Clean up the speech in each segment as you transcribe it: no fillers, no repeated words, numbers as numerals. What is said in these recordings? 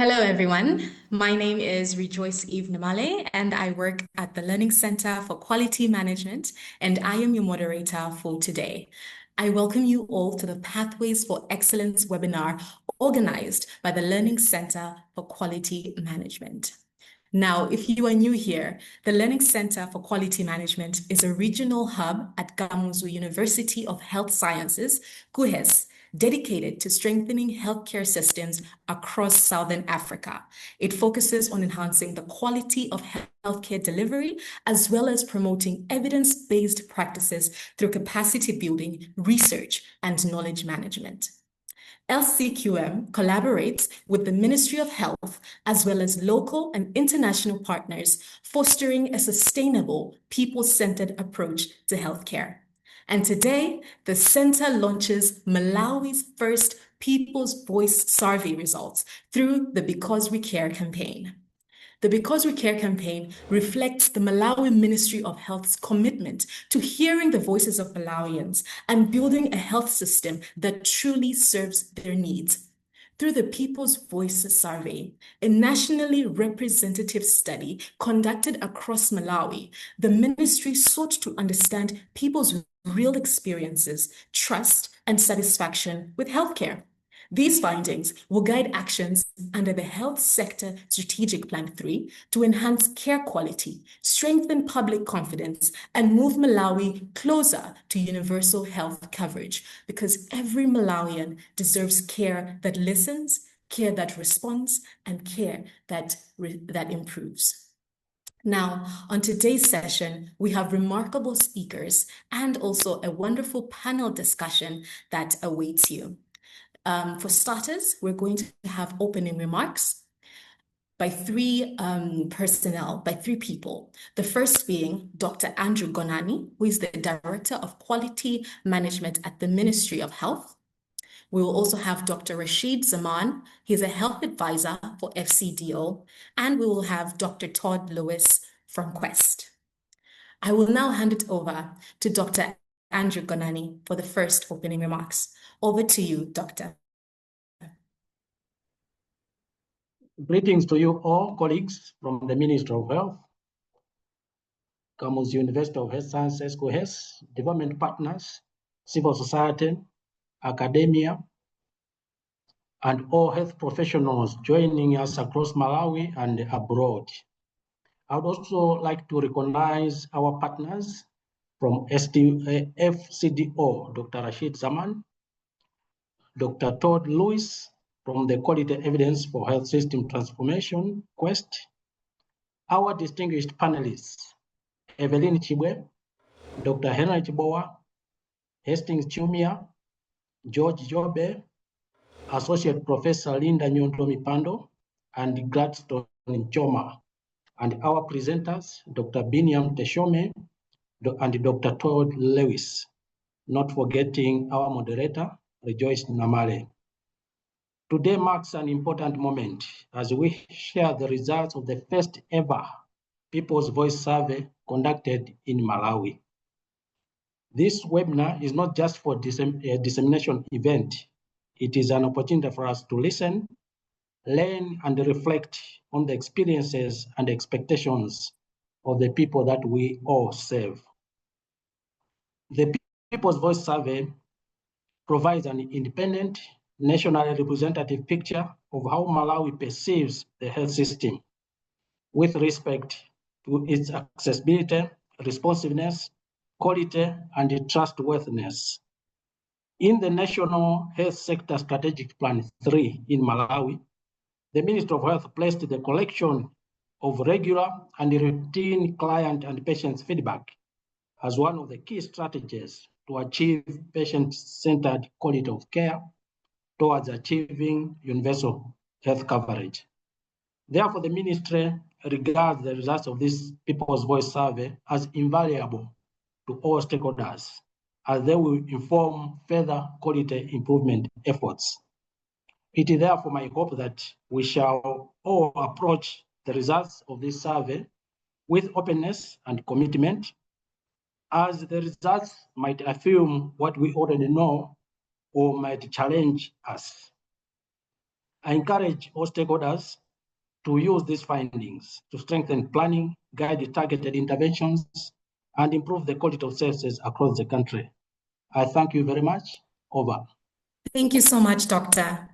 Hello, everyone. My name is Rejoice Eve Namale, and I work at the Learning Center for Quality Management, and I am your moderator for today. I welcome you all to the Pathways for Excellence webinar organized by the Learning Center for Quality Management. Now, if you are new here, the Learning Center for Quality Management is a regional hub at Kamuzu University of Health Sciences, KUHeS, dedicated to strengthening healthcare systems across Southern Africa. It focuses on enhancing the quality of healthcare delivery, as well as promoting evidence-based practices through capacity building, research, and knowledge management. LCQM collaborates with the Ministry of Health as well as local and international partners, fostering a sustainable, people-centered approach to healthcare. And today, the center launches Malawi's first People's Voice survey results through the Because We Care campaign. The Because We Care campaign reflects the Malawi Ministry of Health's commitment to hearing the voices of Malawians and building a health system that truly serves their needs. Through the People's Voice survey, a nationally representative study conducted across Malawi, the ministry sought to understand people's real experiences, trust, and satisfaction with healthcare. These findings will guide actions under the Health Sector Strategic Plan 3 to enhance care quality, strengthen public confidence, and move Malawi closer to universal health coverage, because every Malawian deserves care that listens, care that responds, and care that improves. Now, on today's session, we have remarkable speakers and also a wonderful panel discussion that awaits you. For starters, we're going to have opening remarks by three people. The first being Dr. Andrew Gonani, who is the Director of Quality Management at the Ministry of Health. We will also have Dr. Rashid Zaman. He's a health advisor for FCDO. And we will have Dr. Todd Lewis from Quest. I will now hand it over to Dr. Andrew Gonani for the first opening remarks. Over to you, Doctor. Greetings to you all, colleagues from the Ministry of Health, Kamuzu University of Health Sciences, KUHeS, development partners, civil society, academia, and all health professionals joining us across Malawi and abroad. I would also like to recognize our partners from FCDO, Dr. Rashid Zaman, Dr. Todd Lewis from the Quality Evidence for Health System Transformation, Quest, our distinguished panelists, Evelyn Chibwe, Dr. Henry Chibowa, Hastings Chumia, George Jobe, Associate Professor Linda Nyonto Mipando, and Gladstone Nchoma, and our presenters, Dr. Biniam Teshome and Dr. Todd Lewis, not forgetting our moderator, Rejoice Namale. Today marks an important moment as we share the results of the first ever People's Voice survey conducted in Malawi. This webinar is not just for a dissemination event. It is an opportunity for us to listen, learn, and reflect on the experiences and expectations of the people that we all serve. The People's Voice survey provides an independent, nationally representative picture of how Malawi perceives the health system with respect to its accessibility, responsiveness, quality, and trustworthiness. In the National Health Sector Strategic Plan 3 in Malawi, the Ministry of Health placed the collection of regular and routine client and patient feedback as one of the key strategies to achieve patient-centered quality of care towards achieving universal health coverage. Therefore, the ministry regards the results of this People's Voice survey as invaluable to all stakeholders, as they will inform further quality improvement efforts. It is therefore my hope that we shall all approach the results of this survey with openness and commitment, as the results might affirm what we already know or might challenge us. I encourage all stakeholders to use these findings to strengthen planning, guide targeted interventions, and improve the quality of services across the country. I thank you very much. Over. Thank you so much, Doctor.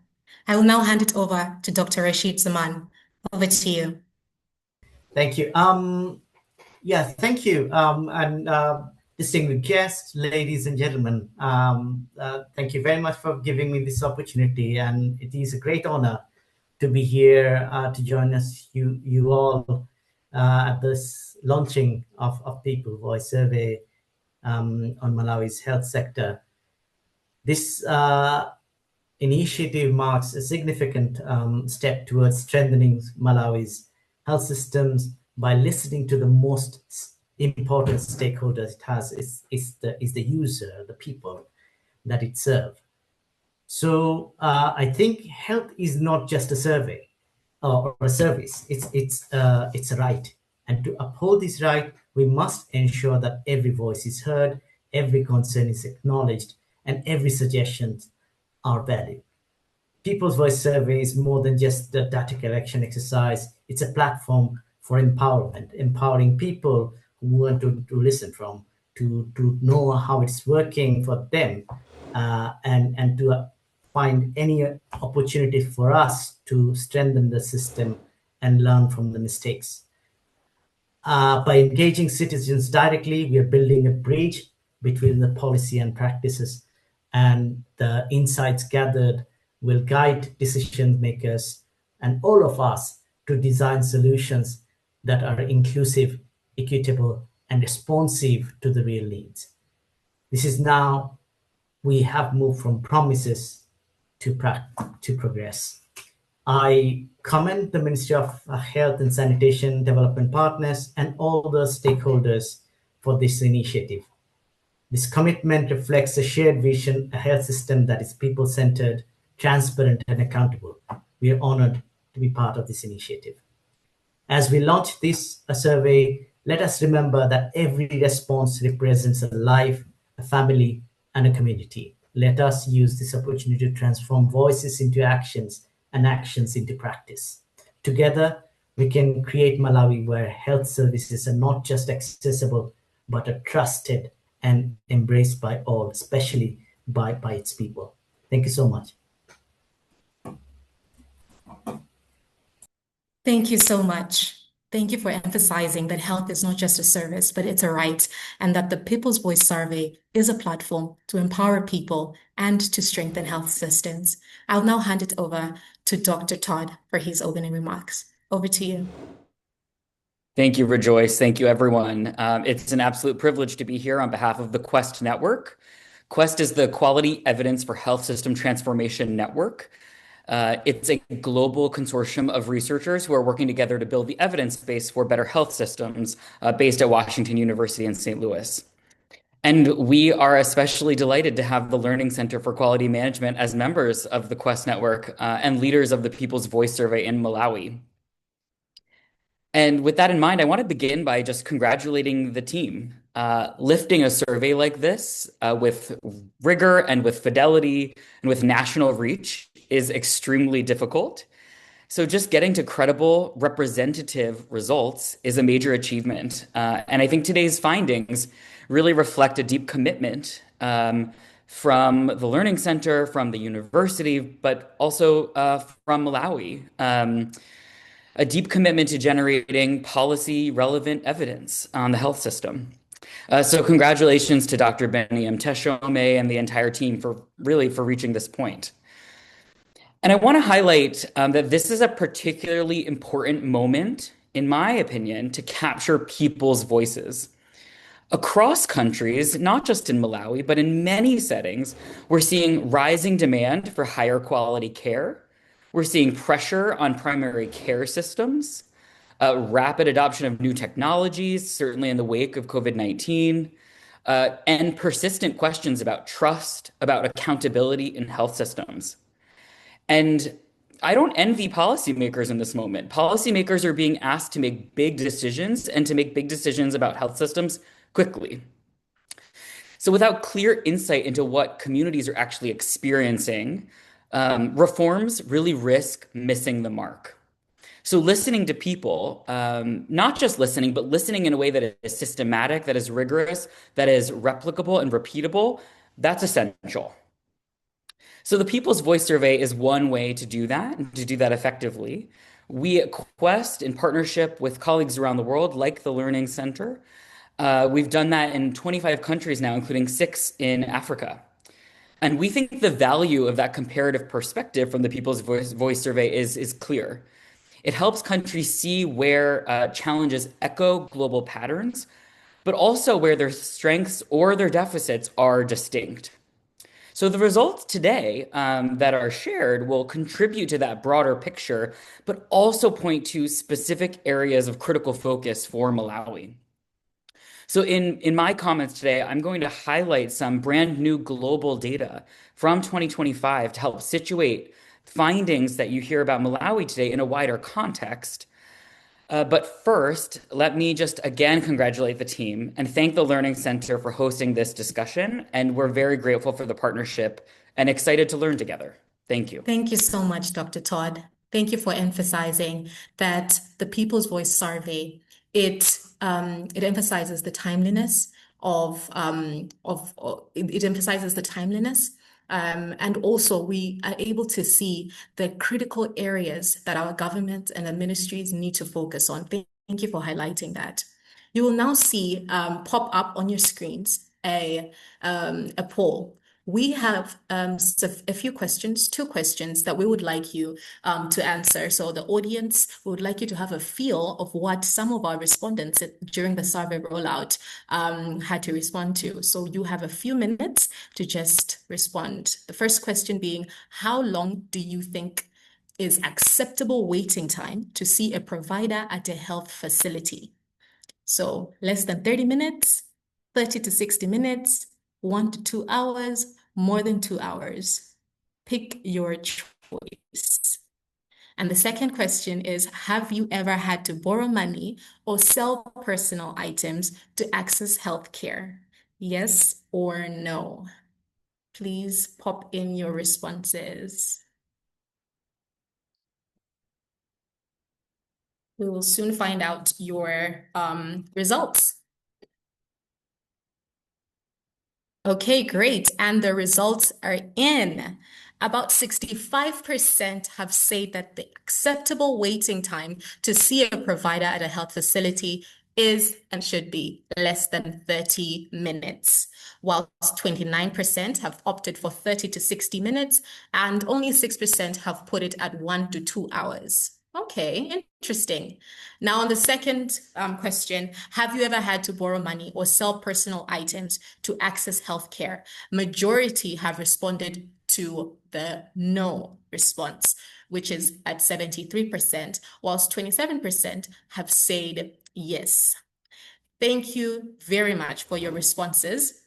I will now hand it over to Dr. Rashid Zaman. Over to you. Thank you. Yeah, thank you. And distinguished guests, ladies and gentlemen, thank you very much for giving me this opportunity. And it is a great honor to be here to join us, you all, at this launching of People Voice Survey on Malawi's health sector. This initiative marks a significant step towards strengthening Malawi's health systems by listening to the most important stakeholders it has is the user, the people that it serves. So I think health is not just a survey or a service. It's a right, and to uphold this right, we must ensure that every voice is heard, every concern is acknowledged, and every suggestion are valued. People's Voice Survey is more than just a data collection exercise. It's a platform for empowerment, empowering people who want to listen from, to know how it's working for them, and to find any opportunity for us to strengthen the system and learn from the mistakes. By engaging citizens directly, we are building a bridge between the policy and practices, and the insights gathered will guide decision makers and all of us to design solutions that are inclusive, equitable, and responsive to the real needs. This is now we have moved from promises to progress. I commend the Ministry of Health and Sanitation Development Partners and all the stakeholders for this initiative. This commitment reflects a shared vision, a health system that is people-centered, transparent, and accountable. We are honored to be part of this initiative. As we launch this survey, let us remember that every response represents a life, a family, and a community. Let us use this opportunity to transform voices into actions and actions into practice. Together, we can create Malawi where health services are not just accessible, but are trusted and embraced by all, especially by its people. Thank you so much. Thank you so much. Thank you for emphasizing that health is not just a service, but it's a right, and that the People's Voice Survey is a platform to empower people and to strengthen health systems. I'll now hand it over to Dr. Todd for his opening remarks. Over to you. Thank you, Rejoice. Thank you, everyone. It's an absolute privilege to be here on behalf of the KUHeS Network. KUHeS is the Quality Evidence for Health System Transformation Network. It's a global consortium of researchers who are working together to build the evidence base for better health systems based at Washington University in St. Louis. And we are especially delighted to have the Learning Center for Quality Management as members of the KUHeS Network and leaders of the People's Voice Survey in Malawi. And with that in mind, I want to begin by just congratulating the team. Lifting a survey like this with rigor and with fidelity and with national reach is extremely difficult. So just getting to credible, representative results is a major achievement. And I think today's findings really reflect a deep commitment from the Learning Center, from the university, but also from Malawi. A deep commitment to generating policy-relevant evidence on the health system. So congratulations to Dr. Benny Mteshome and the entire team for reaching this point. And I want to highlight that this is a particularly important moment, in my opinion, to capture people's voices. Across countries, not just in Malawi, but in many settings, we're seeing rising demand for higher quality care. We're seeing pressure on primary care systems, rapid adoption of new technologies, certainly in the wake of COVID-19, and persistent questions about trust, about accountability in health systems. And I don't envy policymakers in this moment. Policymakers are being asked to make big decisions and to make big decisions about health systems quickly. So without clear insight into what communities are actually experiencing, reforms really risk missing the mark. So listening to people, not just listening, but listening in a way that is systematic, that is rigorous, that is replicable and repeatable, that's essential. So the People's Voice Survey is one way to do that, and to do that effectively. We at KUHeS, in partnership with colleagues around the world, like the Learning Center, we've done that in 25 countries now, including 6 in Africa. And we think the value of that comparative perspective from the People's Voice Survey is clear. It helps countries see where challenges echo global patterns, but also where their strengths or their deficits are distinct. So the results today that are shared will contribute to that broader picture, but also point to specific areas of critical focus for Malawi. So in my comments today, I'm going to highlight some brand new global data from 2025 to help situate findings that you hear about Malawi today in a wider context. But first, let me just again congratulate the team and thank the Learning Center for hosting this discussion. And we're very grateful for the partnership and excited to learn together. Thank you. Thank you so much, Dr. Todd. Thank you for emphasizing that the People's Voice Survey, it emphasizes the timeliness it emphasizes the timeliness. And also we are able to see the critical areas that our government and the ministries need to focus on. Thank you for highlighting that. You will now see pop up on your screens a poll. We have a few questions, 2 questions that we would like you to answer. So the audience would like you to have a feel of what some of our respondents during the survey rollout had to respond to. So you have a few minutes to just respond. The first question being, how long do you think is acceptable waiting time to see a provider at a health facility? So less than 30 minutes, 30 to 60 minutes, 1 to 2 hours, more than 2 hours. Pick your choice. And the second question is, have you ever had to borrow money or sell personal items to access healthcare? Yes or no? Please pop in your responses. We will soon find out your results. Okay, great. And the results are in. About 65% have said that the acceptable waiting time to see a provider at a health facility is and should be less than 30 minutes, whilst 29% have opted for 30 to 60 minutes, and only 6% have put it at 1 to 2 hours. Okay, interesting. Now, on the second question, have you ever had to borrow money or sell personal items to access healthcare? Majority have responded to the no response, which is at 73%, whilst 27% have said yes. Thank you very much for your responses.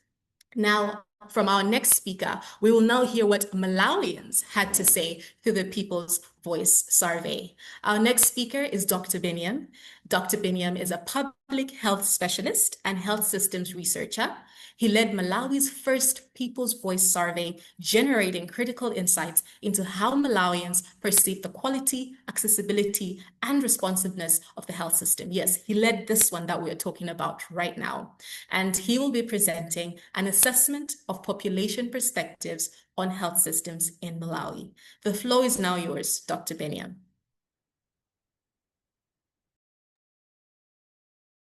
Now, from our next speaker, we will now hear what Malawians had to say through the People's Voice Survey. Our next speaker is Dr. Biniam. Dr. Biniam is a public health specialist and health systems researcher. He led Malawi's first People's Voice Survey, generating critical insights into how Malawians perceive the quality, accessibility, and responsiveness of the health system. Yes, he led this one that we are talking about right now. And he will be presenting an assessment of population perspectives on health systems in Malawi. The floor is now yours, Dr. Biniam.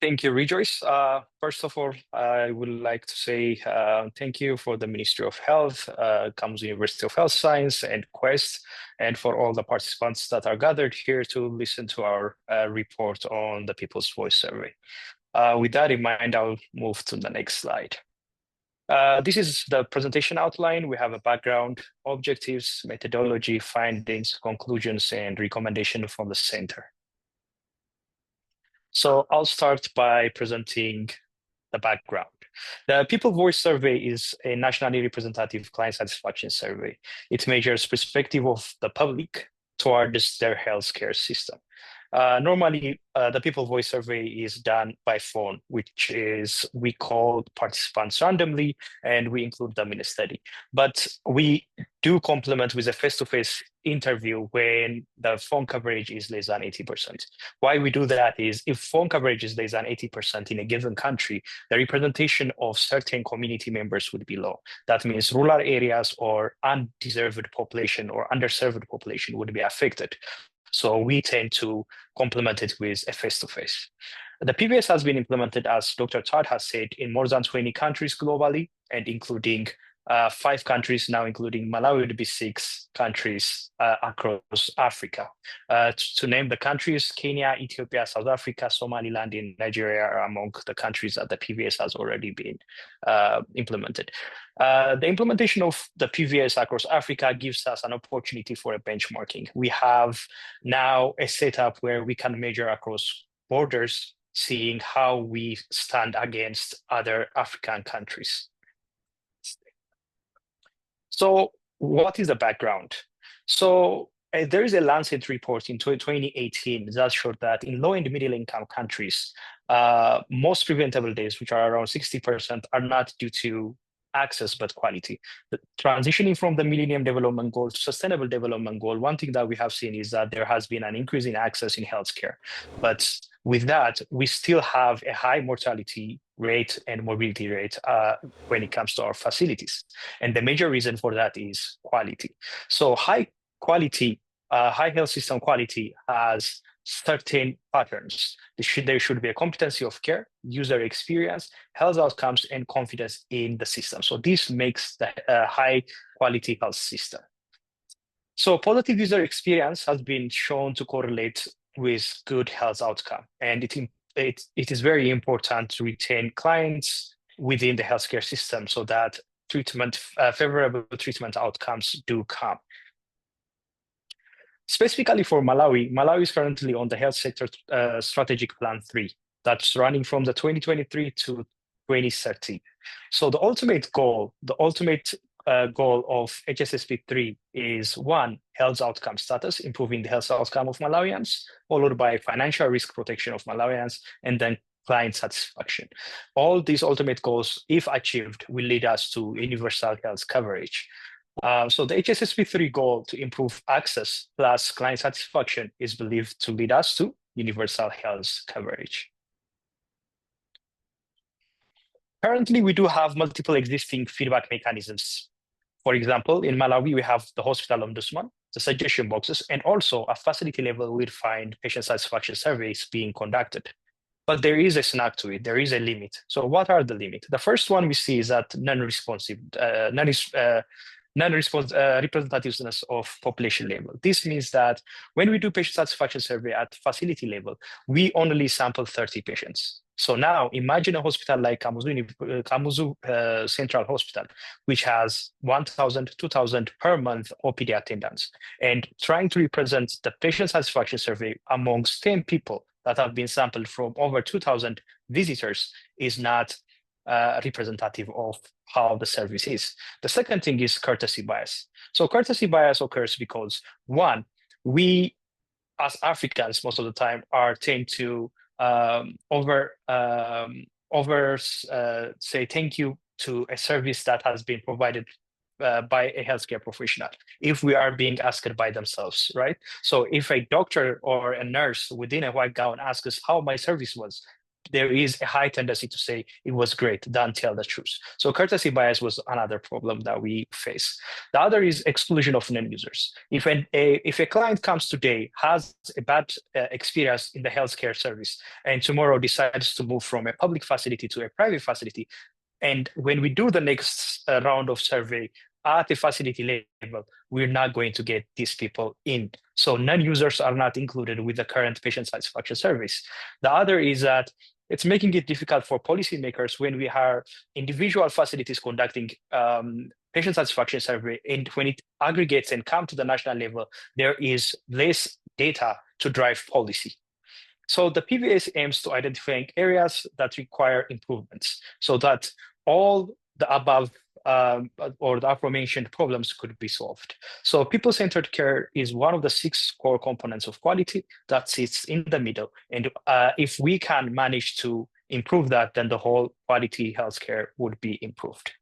Thank you, Rejoice. First of all, I would like to say thank you for the Ministry of Health, Kamuzu University of Health Science, and KUHeS, and for all the participants that are gathered here to listen to our report on the People's Voice Survey. With that in mind, I'll move to the next slide. This is the presentation outline. We have a background, objectives, methodology, findings, conclusions, and recommendation from the center. So I'll start by presenting the background. The People's Voice Survey is a nationally representative client satisfaction survey. It measures perspective of the public towards their healthcare system. Normally, the People Voice survey is done by phone, which is we call participants randomly and we include them in a study. But we do complement with a face-to-face interview when the phone coverage is less than 80%. Why we do that is if phone coverage is less than 80% in a given country, the representation of certain community members would be low. That means rural areas or undeserved population or underserved population would be affected. So we tend to complement it with a face-to-face. The PVS has been implemented, as Dr. Todd has said, in more than 20 countries globally, and including 5 countries now, including Malawi, would be 6 countries across Africa. To name the countries, Kenya, Ethiopia, South Africa, Somaliland, and Nigeria are among the countries that the PVS has already been implemented. The implementation of the PVS across Africa gives us an opportunity for a benchmarking. We have now a setup where we can measure across borders, seeing how we stand against other African countries. So what is the background? So there is a Lancet report in 2018 that showed that in low and middle income countries, most preventable deaths, which are around 60%, are not due to access but quality. Transitioning from the Millennium Development Goal to Sustainable Development Goal, one thing that we have seen is that there has been an increase in access in healthcare. But with that, we still have a high mortality rate and morbidity rate when it comes to our facilities. And the major reason for that is quality. So high quality, high health system quality has certain patterns. There should be a competency of care, user experience, health outcomes, and confidence in the system. So this makes the high quality health system. So positive user experience has been shown to correlate with good health outcome. And it is very important to retain clients within the healthcare system so that favorable treatment outcomes do come. Specifically for Malawi, Malawi is currently on the Health Sector Strategic Plan 3 that's running from the 2023 to 2030. So the ultimate goal of HSSP 3 is 1, health outcome status, improving the health outcome of Malawians, followed by financial risk protection of Malawians, and then client satisfaction. All these ultimate goals, if achieved, will lead us to universal health coverage. So the HSSP 3 goal to improve access plus client satisfaction is believed to lead us to universal health coverage. Currently, we do have multiple existing feedback mechanisms. For example, in Malawi, we have the hospital ombudsman, the suggestion boxes, and also a facility level we'll find patient satisfaction surveys being conducted. But there is a snag to it, there is a limit. So what are the limits? The first one we see is that representativeness of population level. This means that when we do patient satisfaction survey at facility level, we only sample 30 patients. So now imagine a hospital like Kamuzu Central Hospital, which has 1,000, 2,000 per month OPD attendance, and trying to represent the patient satisfaction survey amongst 10 people that have been sampled from over 2,000 visitors is not representative of how the service is. The second thing is courtesy bias. So courtesy bias occurs because, one, we as Africans most of the time tend to say thank you to a service that has been provided by a healthcare professional if we are being asked by themselves, right? So if a doctor or a nurse within a white gown asks us how my service was, there is a high tendency to say it was great, don't tell the truth. So courtesy bias was another problem that we face. The other is exclusion of non-users. If a client comes today, has a bad experience in the healthcare service, and tomorrow decides to move from a public facility to a private facility, and when we do the next round of survey at the facility level, we're not going to get these people in. So non-users are not included with the current patient satisfaction surveys. The other is that it's making it difficult for policymakers when we have individual facilities conducting patient satisfaction survey, and when it aggregates and comes to the national level, there is less data to drive policy. So the PVS aims to identify areas that require improvements so that all the above or the aforementioned problems could be solved. So people-centered care is one of the 6 core components of quality that sits in the middle. And if we can manage to improve that, then the whole quality healthcare would be improved.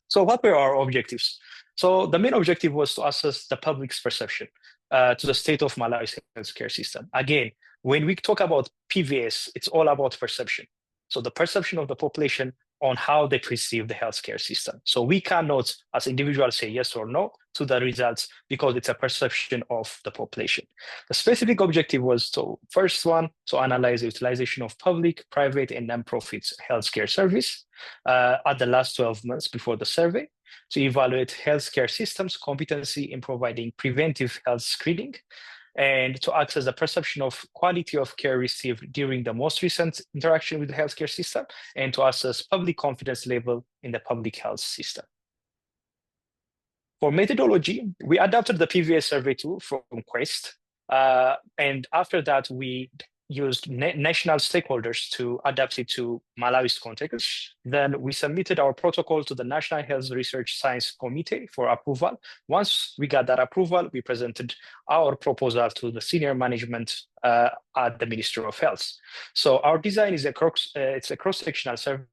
So what were our objectives? So the main objective was to assess the public's perception to the state of Malawi's healthcare system. Again, when we talk about PVS, it's all about perception. So the perception of the population on how they perceive the healthcare system. So we cannot, as individuals, say yes or no to the results because it's a perception of the population. The specific objective was to, first one, to analyze the utilization of public, private, and non-profit healthcare service at the last 12 months before the survey, to evaluate healthcare systems' competency in providing preventive health screening, and to access the perception of quality of care received during the most recent interaction with the healthcare system, and to assess public confidence level in the public health system. For methodology, we adapted the PVS survey tool from KUHeS, and after that, we used national stakeholders to adapt it to Malawi's context. Then we submitted our protocol to the National Health Research Science Committee for approval. Once we got that approval, we presented our proposal to the senior management at the Ministry of Health. So our design is it's a cross-sectional survey,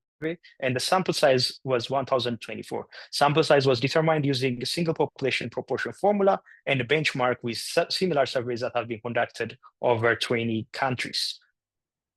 and the sample size was 1,024. Sample size was determined using a single population proportion formula and a benchmark with similar surveys that have been conducted over 20 countries.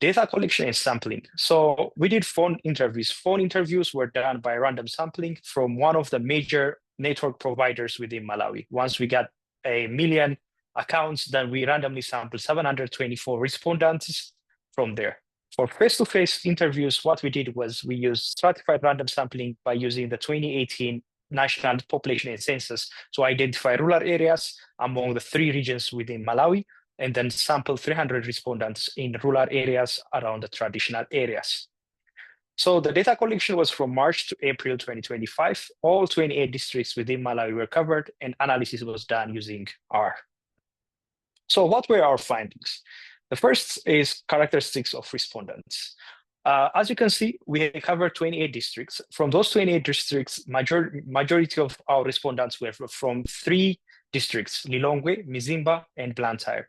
Data collection and sampling. So we did phone interviews. Phone interviews were done by random sampling from one of the major network providers within Malawi. Once we got 1 million accounts, then we randomly sampled 724 respondents from there. For face-to-face interviews, what we did was we used stratified random sampling by using the 2018 National Population Census to identify rural areas among the 3 regions within Malawi, and then sample 300 respondents in rural areas around the traditional areas. So the data collection was from March to April 2025. All 28 districts within Malawi were covered, and analysis was done using R. So what were our findings? The first is characteristics of respondents. As you can see, we covered 28 districts. From those 28 districts, majority of our respondents were from 3 districts, Lilongwe, Mzimba, and Blantyre,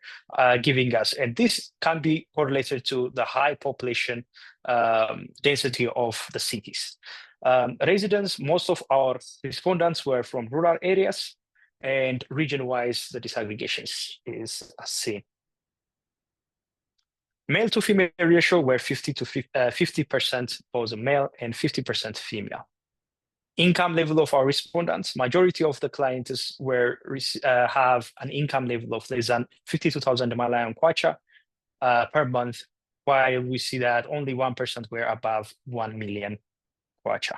giving us, and this can be correlated to the high population density of the cities. Residents, most of our respondents were from rural areas, and region-wise, the disaggregation is seen. Male to female ratio were 50% both male and 50% female. Income level of our respondents, majority of the clients have an income level of less than 52,000 Malawian kwacha per month, while we see that only 1% were above 1 million kwacha.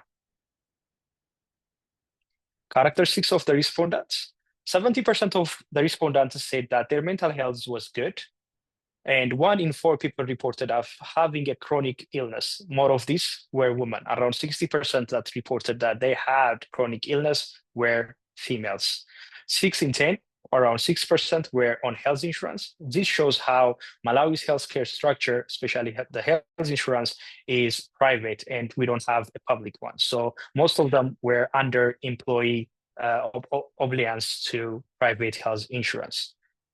Characteristics of the respondents. 70% of the respondents said that their mental health was good, and 1 in 4 people reported of having a chronic illness. More of these were women. Around 60% that reported that they had chronic illness were females. 6 in 10, around 6%, were on health insurance. This shows how Malawi's healthcare structure, especially the health insurance, is private, and we don't have a public one. So most of them were under employee obedience to private health insurance.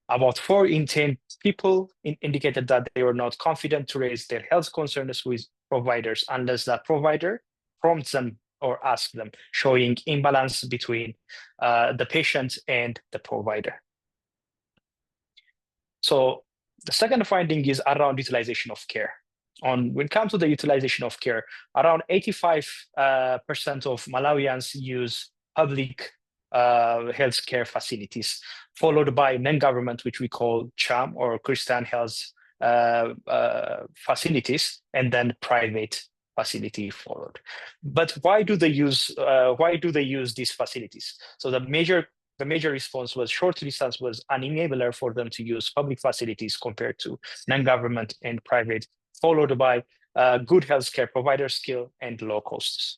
About 4 in 10 people indicated that they were not confident to raise their health concerns with providers unless that provider prompts them or asks them, showing imbalance between the patient and the provider. So the second finding is around utilization of care. When it comes to the utilization of care, around 85% of Malawians use public healthcare facilities, followed by non-government, which we call CHAM or Christian health facilities, and then private facility followed. But why do they use these facilities? So the major response was short distance was an enabler for them to use public facilities compared to non-government and private, followed by good healthcare provider skill and low costs.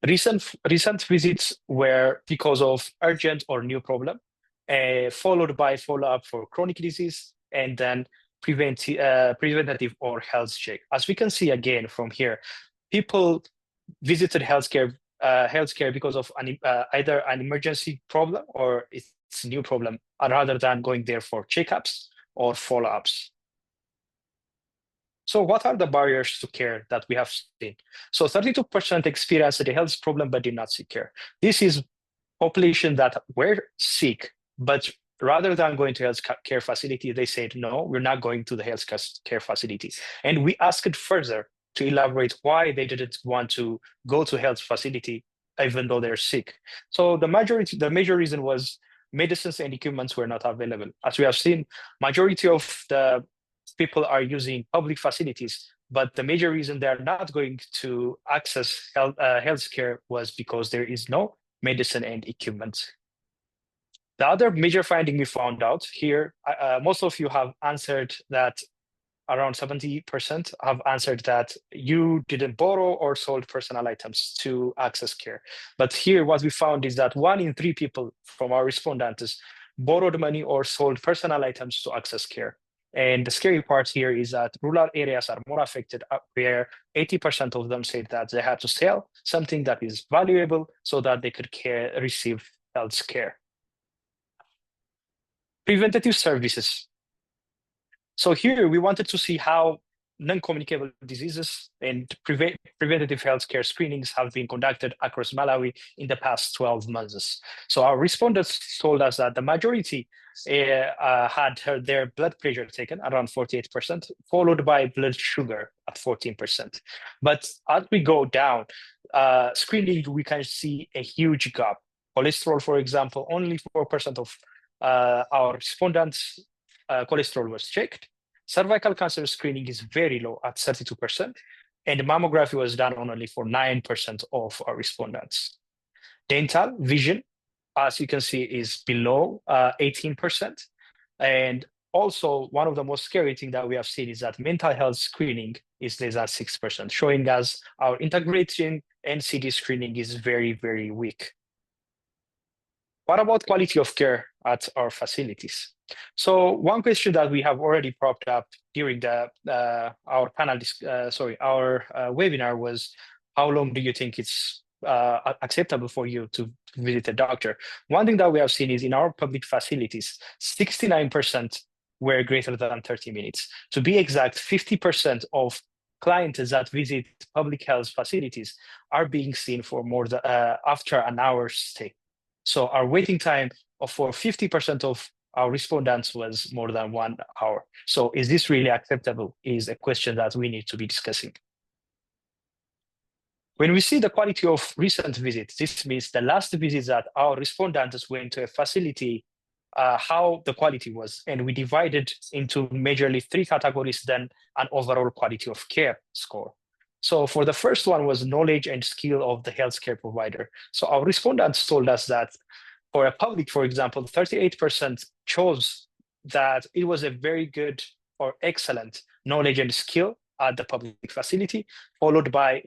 Recent visits were because of urgent or new problem, followed by follow-up for chronic disease, and then preventative or health check. As we can see again from here, people visited healthcare because of either an emergency problem or it's a new problem, rather than going there for checkups or follow-ups. So what are the barriers to care that we have seen? So 32% experienced a health problem but did not seek care. This is population that were sick, but rather than going to health care facility, they said, no, we're not going to the health care facility. And we asked further to elaborate why they didn't want to go to health facility, even though they're sick. So the major reason was medicines and equipments were not available. As we have seen, majority of the people are using public facilities, but the major reason they're not going to access healthcare was because there is no medicine and equipment. The other major finding we found out here, most of you have answered that, around 70% have answered that you didn't borrow or sold personal items to access care. But here what we found is that 1 in 3 people from our respondents borrowed money or sold personal items to access care. And the scary part here is that rural areas are more affected, where 80% of them said that they had to sell something that is valuable so that they could receive health care. Preventative services. So here we wanted to see how non-communicable diseases and preventative healthcare screenings have been conducted across Malawi in the past 12 months. So our respondents told us that the majority had their blood pressure taken, around 48%, followed by blood sugar at 14%. But as we go down, screening, we can see a huge gap. Cholesterol, for example, only 4% of our respondents' cholesterol was checked. Cervical cancer screening is very low at 32%, and mammography was done only for 9% of our respondents. Dental vision, as you can see, is below 18%. And also, one of the most scary things that we have seen is that mental health screening is less than 6%, showing us our integration and CD screening is very, very weak. What about quality of care at our facilities? So one question that we have already propped up during our webinar was, how long do you think it's acceptable for you to visit a doctor? One thing that we have seen is in our public facilities, 69% were greater than 30 minutes. To be exact, 50% of clients that visit public health facilities are being seen for more than after an hour's stay. So our waiting time for 50% of our respondents was more than 1 hour. So is this really acceptable is a question that we need to be discussing. When we see the quality of recent visits, this means the last visit that our respondents went to a facility, how the quality was. And we divided into majorly 3 categories, then an overall quality of care score. So for the first one was knowledge and skill of the healthcare provider. So our respondents told us that for a public, for example, 38% chose that it was a very good or excellent knowledge and skill at the public facility, followed by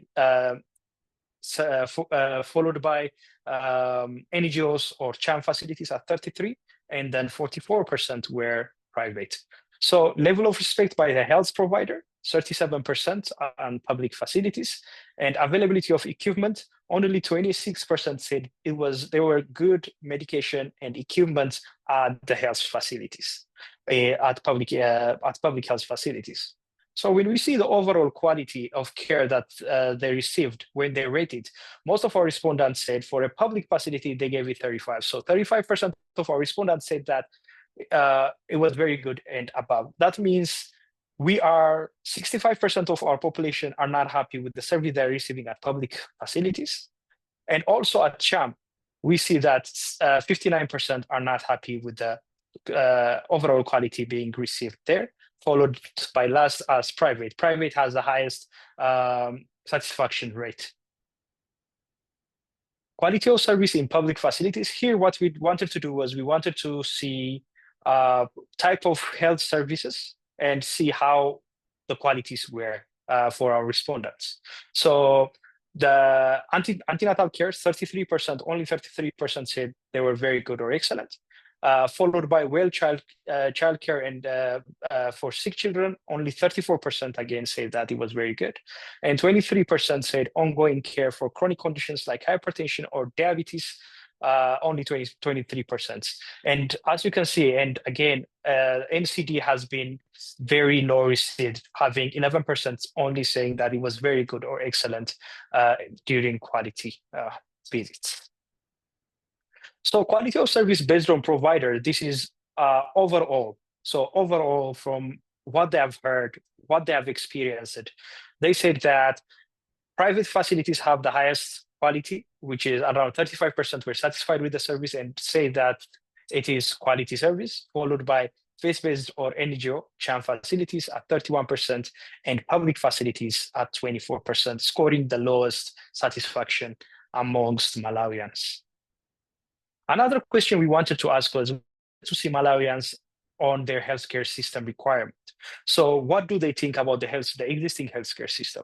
NGOs or CHAM facilities at 33%, and then 44% were private. So level of respect by the health provider, 37% on public facilities, and availability of equipment, only 26% said there were good medication and equipment at the health facilities, at public health facilities. So when we see the overall quality of care that they received when they rated, most of our respondents said for a public facility, they gave it 35. So 35% of our respondents said that it was very good and above. That means 65% of our population are not happy with the service they're receiving at public facilities. And also at CHAM, we see that 59% are not happy with the overall quality being received there, followed by last as private. Private has the highest satisfaction rate. Quality of service in public facilities. Here, what we wanted to do was we wanted to see type of health services and see how the qualities were for our respondents. So the antenatal care, 33%, only 33% said they were very good or excellent. followed by childcare and for sick children. Only 34% again said that it was very good, and 23% said ongoing care for chronic conditions like hypertension or diabetes. Only 23%. And as you can see, and again, NCD has been very low received, having 11% only saying that it was very good or excellent during quality visits. So quality of service based on provider, this is overall. So overall, from what they have heard, what they have experienced, they said that private facilities have the highest quality, which is around 35% were satisfied with the service and say that it is quality service, followed by faith-based or NGO CHAM facilities at 31% and public facilities at 24%, scoring the lowest satisfaction amongst Malawians. Another question we wanted to ask was to see Malawians on their healthcare system requirement. So what do they think about the existing healthcare system?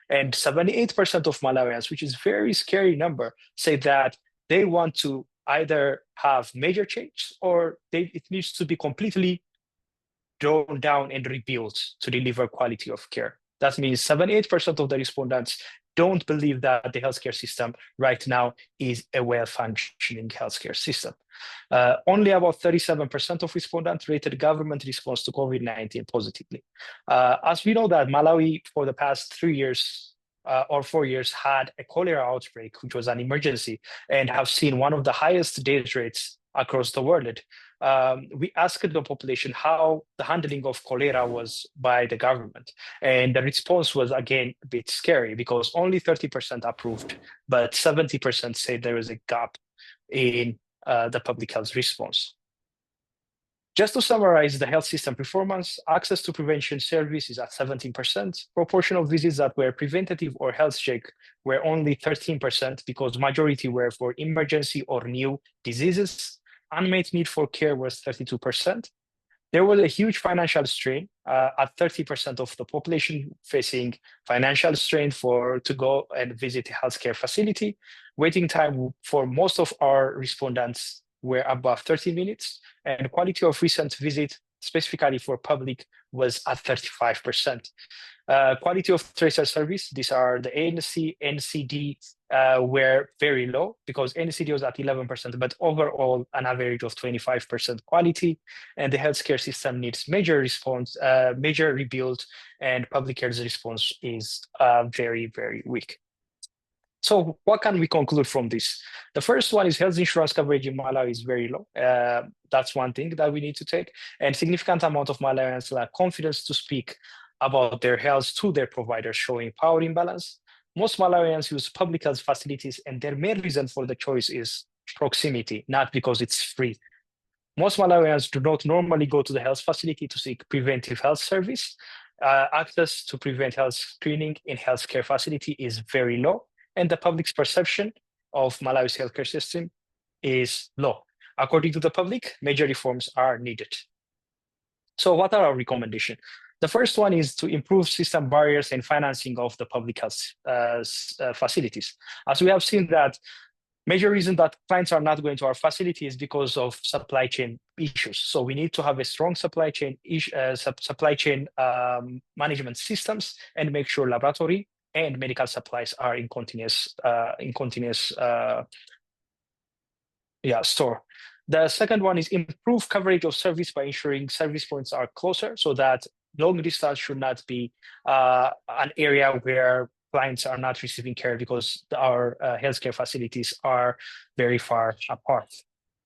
And 78% of Malawians, which is a very scary number, say that they want to either have major change or it needs to be completely drawn down and rebuilt to deliver quality of care. That means 78% of the respondents don't believe that the healthcare system right now is a well-functioning healthcare system. Only about 37% of respondents rated government response to COVID-19 positively. As we know that Malawi for the past 3 years or 4 years had a cholera outbreak, which was an emergency, and have seen one of the highest death rates across the world. We asked the population how the handling of cholera was by the government. And the response was, again, a bit scary because only 30% approved, but 70% said there was a gap in the public health response. Just to summarize the health system performance, access to prevention service is at 17%. Proportion of visits that were preventative or health check were only 13% because majority were for emergency or new diseases. Unmet need for care was 32%. There was a huge financial strain at 30% of the population facing financial strain to go and visit a healthcare facility. Waiting time for most of our respondents were above 30 minutes, and quality of recent visit, specifically for public, was at 35%. Quality of tracer service, these are the ANC, NCD, were very low because NCD was at 11%, but overall an average of 25% quality, and the healthcare system needs major response, major rebuild, and public health response is very, very weak. So what can we conclude from this? The first one is health insurance coverage in Malawi is very low. That's one thing that we need to take, and significant amount of Malawians lack confidence to speak about their health to their providers, showing power imbalance. Most Malawians use public health facilities, and their main reason for the choice is proximity, not because it's free. Most Malawians do not normally go to the health facility to seek preventive health service. Access to prevent health screening in healthcare facility is very low, and the public's perception of Malawi's healthcare system is low. According to the public, major reforms are needed. So what are our recommendations? The first one is to improve system barriers and financing of the public health facilities. As we have seen that major reason that clients are not going to our facility is because of supply chain issues. So we need to have a strong supply chain management systems and make sure laboratory and medical supplies are in continuous store. The second one is improve coverage of service by ensuring service points are closer so that long distance should not be an area where clients are not receiving care because our healthcare facilities are very far apart.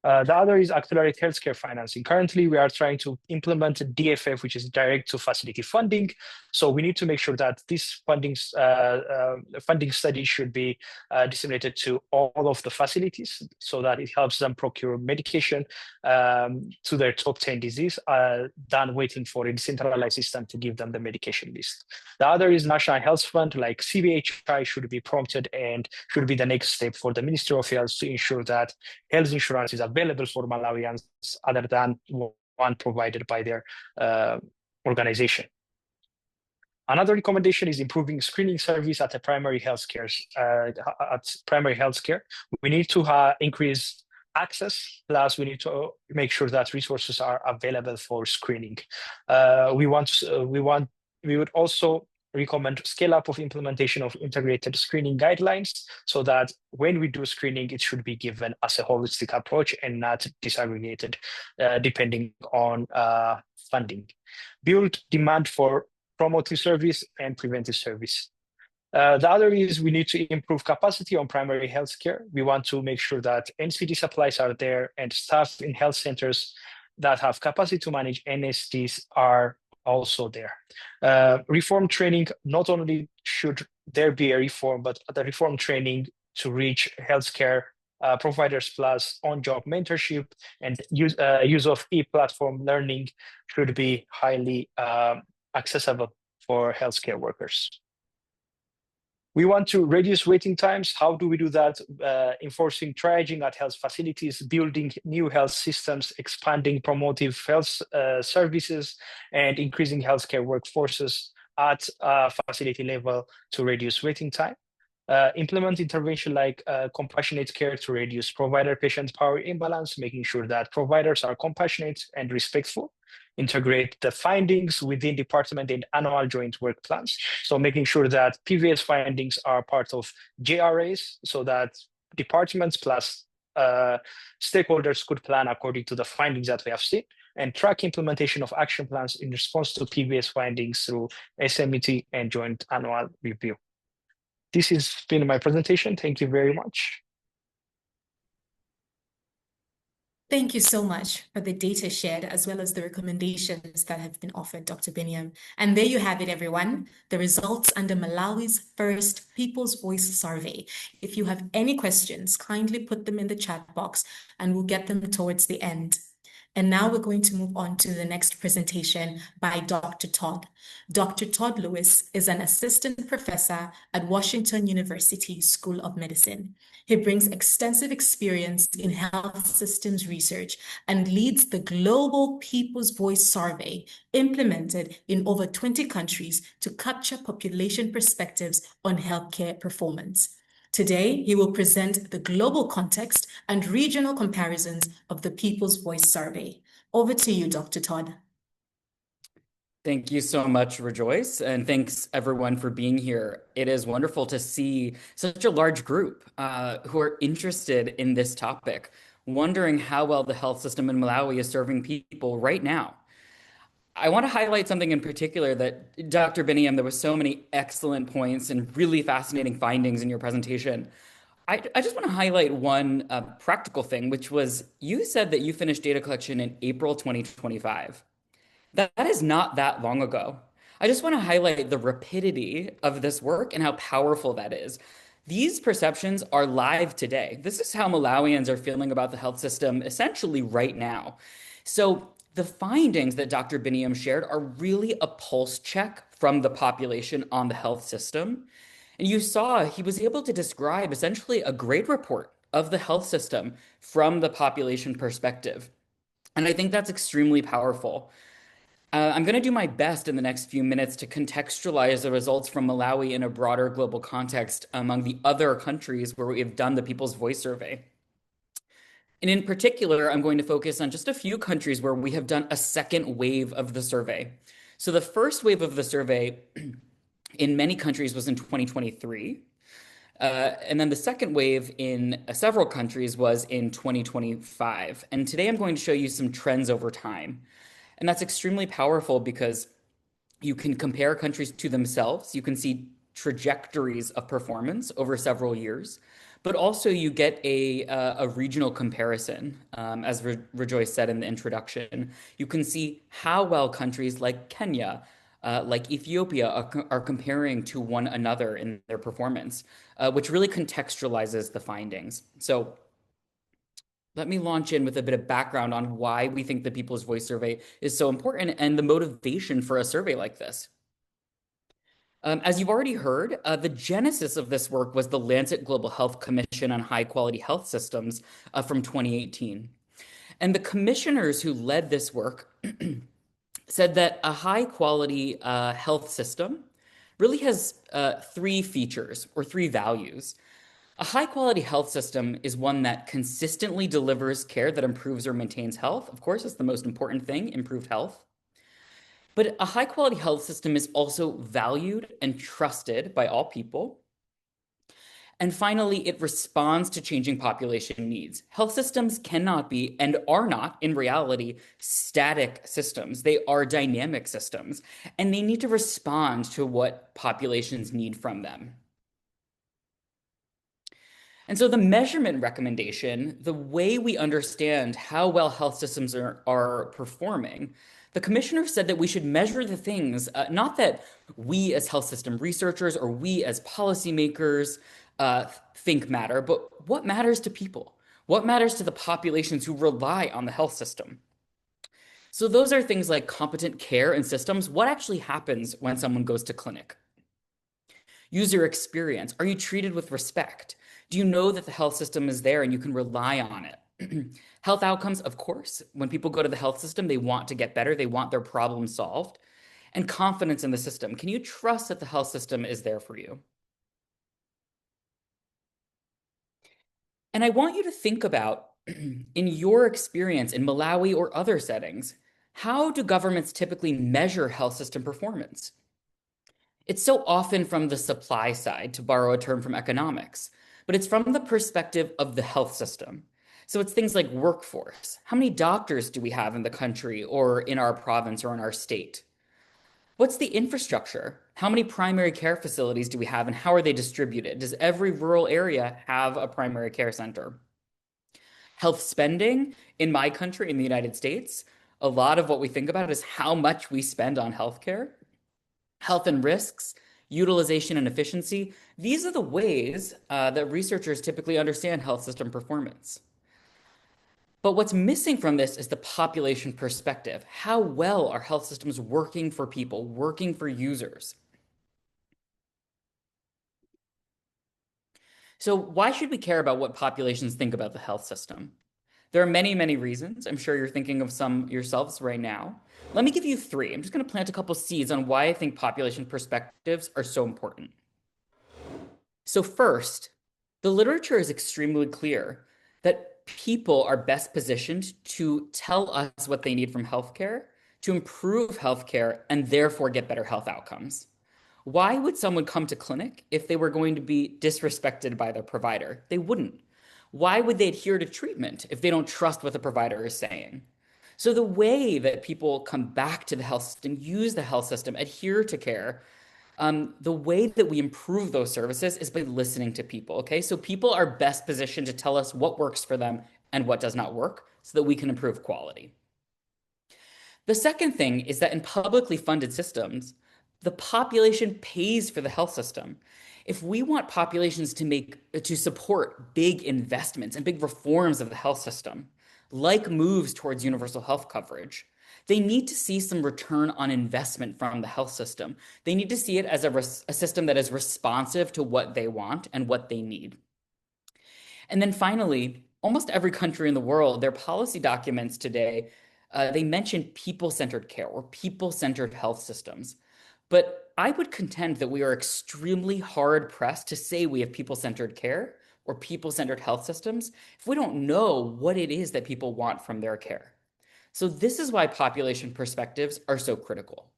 The other is accelerate healthcare financing. Currently, we are trying to implement a DFF, which is direct to facility funding. So we need to make sure that this funding study should be disseminated to all of the facilities so that it helps them procure medication to their top 10 disease than waiting for a decentralized system to give them the medication list. The other is National Health Fund, like CBHI should be prompted and should be the next step for the Ministry of Health to ensure that health insurance is available for Malawians other than one provided by their organization. Another recommendation is improving screening service at the primary health care. We need to increase access, plus we need to make sure that resources are available for screening. We would also recommend scale up of implementation of integrated screening guidelines so that when we do screening, it should be given as a holistic approach and not disaggregated depending on funding. Build demand for promotive service and preventive service. The other is we need to improve capacity on primary health care. We want to make sure that NCD supplies are there and staff in health centers that have capacity to manage NSDs are also there. Reform training, not only should there be a reform, but the reform training to reach healthcare providers plus on-job mentorship and use of e-platform learning should be highly accessible for healthcare workers. We want to reduce waiting times. How do we do that? Enforcing triaging at health facilities, building new health systems, expanding promotive health services, and increasing healthcare workforces at facility level to reduce waiting time. Implement intervention like compassionate care to reduce provider-patient power imbalance, making sure that providers are compassionate and respectful. Integrate the findings within department and annual joint work plans. So making sure that previous findings are part of JRAs so that departments plus stakeholders could plan according to the findings that we have seen, and track implementation of action plans in response to previous findings through SMET and joint annual review. This has been my presentation. Thank you very much. Thank you so much for the data shared as well as the recommendations that have been offered, Dr. Biniam. And there you have it, everyone, the results under Malawi's first People's Voice survey. If you have any questions, kindly put them in the chat box and we'll get them towards the end. And now we're going to move on to the next presentation by Dr. Todd. Dr. Todd Lewis is an assistant professor at Washington University School of Medicine. He brings extensive experience in health systems research and leads the Global People's Voice Survey implemented in over 20 countries to capture population perspectives on healthcare performance. Today, he will present the global context and regional comparisons of the People's Voice Survey. Over to you, Dr. Todd. Thank you so much, Rejoice, and thanks everyone for being here. It is wonderful to see such a large group who are interested in this topic, wondering how well the health system in Malawi is serving people right now. I want to highlight something in particular that Dr. Biniam, there were so many excellent points and really fascinating findings in your presentation. I just want to highlight one practical thing, which was you said that you finished data collection in April 2025. That is not that long ago. I just want to highlight the rapidity of this work and how powerful that is. These perceptions are live today. This is how Malawians are feeling about the health system essentially right now. So the findings that Dr. Biniam shared are really a pulse check from the population on the health system. And you saw he was able to describe essentially a great report of the health system from the population perspective. And I think that's extremely powerful. I'm going to do my best in the next few minutes to contextualize the results from Malawi in a broader global context among the other countries where we have done the People's Voice Survey. And in particular, I'm going to focus on just a few countries where we have done a second wave of the survey. So the first wave of the survey in many countries was in 2023. And then the second wave in several countries was in 2025. And today I'm going to show you some trends over time. And that's extremely powerful because you can compare countries to themselves. You can see trajectories of performance over several years. But also you get a regional comparison, as Rejoice said in the introduction. You can see how well countries like Kenya, like Ethiopia are comparing to one another in their performance, which really contextualizes the findings. So let me launch in with a bit of background on why we think the People's Voice Survey is so important and the motivation for a survey like this. As you've already heard, the genesis of this work was the Lancet Global Health Commission on High Quality Health Systems from 2018. And the commissioners who led this work said that a high quality health system really has three features or three values. A high-quality health system is one that consistently delivers care that improves or maintains health. Of course, it's the most important thing, improved health. But a high-quality health system is also valued and trusted by all people. And finally, it responds to changing population needs. Health systems cannot be, and are not, in reality, static systems. They are dynamic systems, and they need to respond to what populations need from them. And so the measurement recommendation, the way we understand how well health systems are performing, the commissioner said that we should measure the things, not that we as health system researchers or we as policymakers think matter, but what matters to people? What matters to the populations who rely on the health system? So those are things like competent care and systems. What actually happens when someone goes to clinic? User experience. Are you treated with respect? Do you know that the health system is there and you can rely on it? Health outcomes, of course. When people go to the health system, they want to get better. They want their problems solved. And confidence in the system. Can you trust that the health system is there for you? And I want you to think about, in your experience in Malawi or other settings, how do governments typically measure health system performance? It's so often from the supply side, to borrow a term from economics, but it's from the perspective of the health system. So it's things like workforce. How many doctors do we have in the country or in our province or in our state? What's the infrastructure? How many primary care facilities do we have and how are they distributed? Does every rural area have a primary care center? Health spending in my country, in the United States, a lot of what we think about is how much we spend on healthcare. Health and risks, utilization and efficiency. These are the ways that researchers typically understand health system performance. But what's missing from this is the population perspective. How well are health systems working for people, working for users? So why should we care about what populations think about the health system? There are many, many reasons. I'm sure you're thinking of some yourselves right now. Let me give you three. I'm just going to plant a couple seeds on why I think population perspectives are so important. So first, the literature is extremely clear that people are best positioned to tell us what they need from healthcare, to improve healthcare, and therefore get better health outcomes. Why would someone come to clinic if they were going to be disrespected by their provider? They wouldn't. Why would they adhere to treatment if they don't trust what the provider is saying? So the way that people come back to the health system, use the health system, adhere to care, the way that we improve those services is by listening to people, okay? So people are best positioned to tell us what works for them and what does not work so that we can improve quality. The second thing is that in publicly funded systems, the population pays for the health system. If we want populations to support big investments and big reforms of the health system, like moves towards universal health coverage, they need to see some return on investment from the health system. They need to see it as a system that is responsive to what they want and what they need. And then finally, almost every country in the world, their policy documents today, they mention people-centered care or people-centered health systems. But I would contend that we are extremely hard-pressed to say we have people-centered care or people-centered health systems if we don't know what it is that people want from their care. So this is why population perspectives are so critical.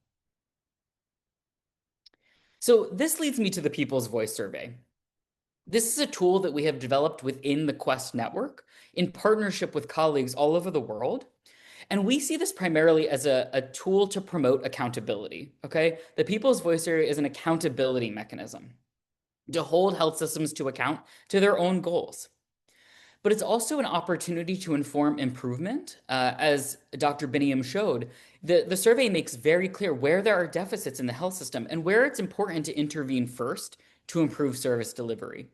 So this leads me to the People's Voice Survey. This is a tool that we have developed within the KUHeS network in partnership with colleagues all over the world. And we see this primarily as a tool to promote accountability, okay? The People's Voice Survey is an accountability mechanism to hold health systems to account to their own goals. But it's also an opportunity to inform improvement. As Dr. Biniam showed, the survey makes very clear where there are deficits in the health system and where it's important to intervene first to improve service delivery.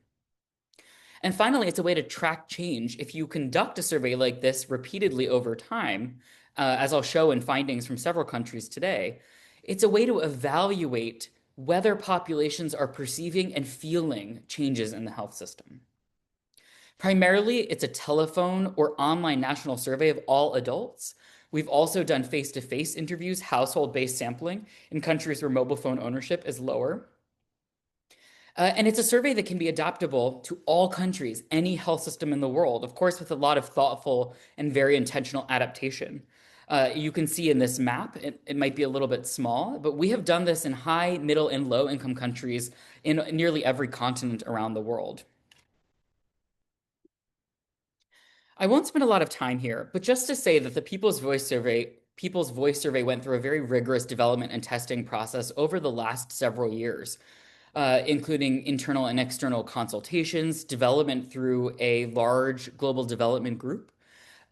And finally, it's a way to track change. If you conduct a survey like this repeatedly over time, as I'll show in findings from several countries today, it's a way to evaluate whether populations are perceiving and feeling changes in the health system. Primarily, it's a telephone or online national survey of all adults. We've also done face-to-face interviews, household-based sampling in countries where mobile phone ownership is lower. And it's a survey that can be adaptable to all countries, any health system in the world, of course, with a lot of thoughtful and very intentional adaptation. You can see in this map, it might be a little bit small, but we have done this in high, middle, and low income countries in nearly every continent around the world. I won't spend a lot of time here, but just to say that the People's Voice Survey went through a very rigorous development and testing process over the last several years, including internal and external consultations, development through a large global development group,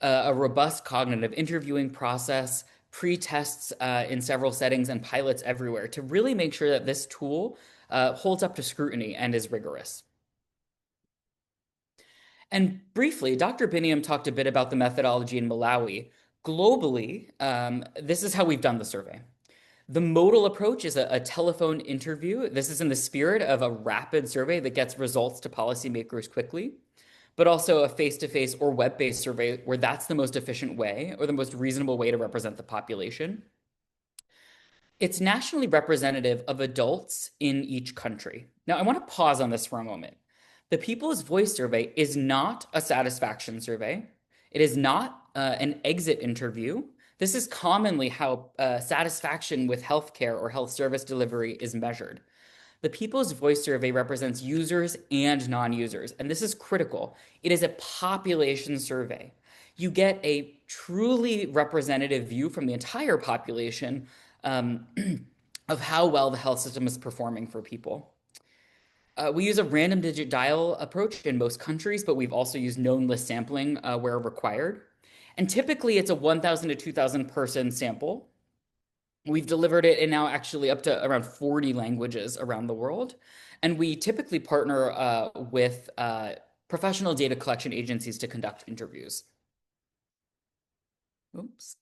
a robust cognitive interviewing process, pre-tests in several settings, and pilots everywhere to really make sure that this tool holds up to scrutiny and is rigorous. And briefly, Dr. Biniam talked a bit about the methodology in Malawi. Globally, this is how we've done the survey. The modal approach is a telephone interview. This is in the spirit of a rapid survey that gets results to policymakers quickly, but also a face-to-face or web-based survey where that's the most efficient way or the most reasonable way to represent the population. It's nationally representative of adults in each country. Now, I want to pause on this for a moment. The People's Voice Survey is not a satisfaction survey. It is not an exit interview. This is commonly how satisfaction with healthcare or health service delivery is measured. The People's Voice Survey represents users and non-users, and this is critical. It is a population survey. You get a truly representative view from the entire population of how well the health system is performing for people. We use a random digit dial approach in most countries, but we've also used known list sampling where required. And typically it's a 1,000 to 2,000 person sample. We've delivered it in now actually up to around 40 languages around the world. And we typically partner with professional data collection agencies to conduct interviews. Oops.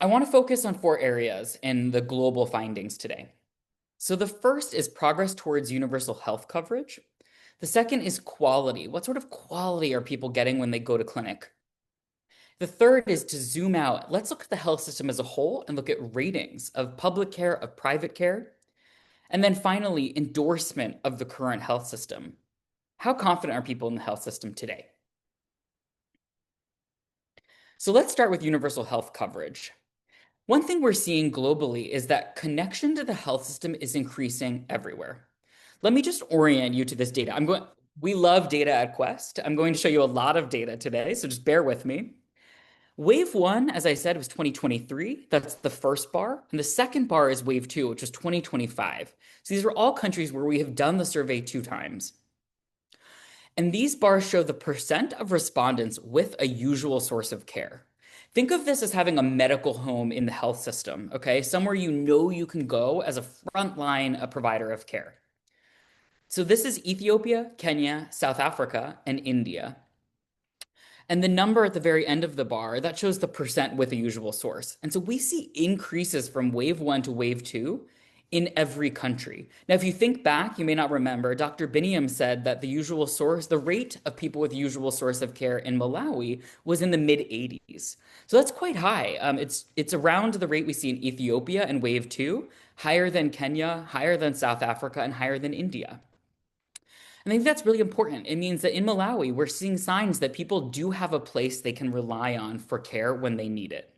I want to focus on 4 areas in the global findings today. So the first is progress towards universal health coverage. The second is quality. What sort of quality are people getting when they go to clinic? The third is to zoom out. Let's look at the health system as a whole and look at ratings of public care, of private care. And then finally, endorsement of the current health system. How confident are people in the health system today? So let's start with universal health coverage. One thing we're seeing globally is that connection to the health system is increasing everywhere. Let me just orient you to this data. We love data at Quest. I'm going to show you a lot of data today, so just bear with me. Wave 1, as I said, was 2023. That's the first bar. And the second bar is Wave 2, which was 2025. So these are all countries where we have done the survey 2 times. And these bars show the percent of respondents with a usual source of care. Think of this as having a medical home in the health system, okay? Somewhere you know you can go as a frontline provider of care. So this is Ethiopia, Kenya, South Africa, and India. And the number at the very end of the bar, that shows the percent with a usual source. And so we see increases from Wave 1 to Wave 2 in every country. Now, if you think back, you may not remember, Dr. Biniam said that the usual source, the rate of people with usual source of care in Malawi was in the mid-80s. So that's quite high. It's around the rate we see in Ethiopia in Wave 2, higher than Kenya, higher than South Africa, and higher than India. And I think that's really important. It means that in Malawi, we're seeing signs that people do have a place they can rely on for care when they need it.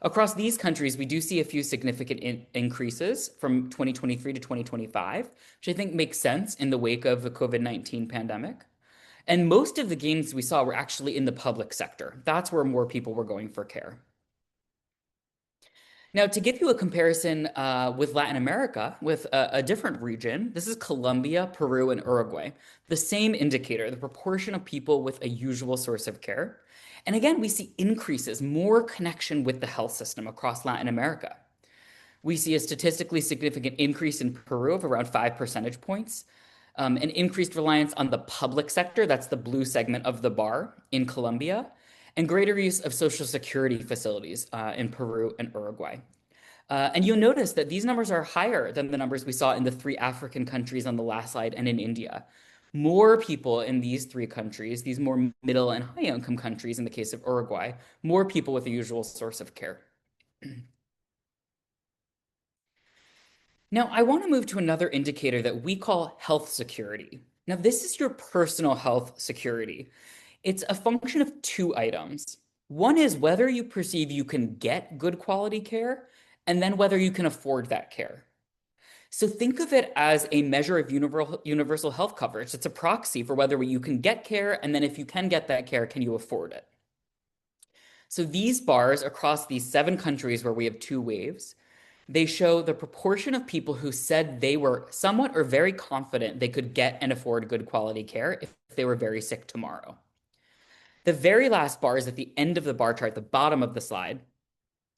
Across these countries, we do see a few significant increases from 2023 to 2025, which I think makes sense in the wake of the COVID-19 pandemic. And most of the gains we saw were actually in the public sector. That's where more people were going for care. Now, to give you a comparison with Latin America, with a different region, this is Colombia, Peru, and Uruguay. The same indicator, the proportion of people with a usual source of care. And again, we see increases, more connection with the health system across Latin America. We see a statistically significant increase in Peru of around 5 percentage points, an increased reliance on the public sector, that's the blue segment of the bar in Colombia, and greater use of social security facilities in Peru and Uruguay. And you'll notice that these numbers are higher than the numbers we saw in the 3 African countries on the last slide and in India. More people in these 3 countries, these more middle and high income countries in the case of Uruguay, more people with a usual source of care. Now, I want to move to another indicator that we call health security. Now, this is your personal health security. It's a function of two items. One is whether you perceive you can get good quality care, and then whether you can afford that care. So think of it as a measure of universal health coverage. It's a proxy for whether you can get care, and then if you can get that care, can you afford it? So these bars across these 7 countries where we have 2 waves, they show the proportion of people who said they were somewhat or very confident they could get and afford good quality care if they were very sick tomorrow. The very last bar is at the end of the bar chart, the bottom of the slide.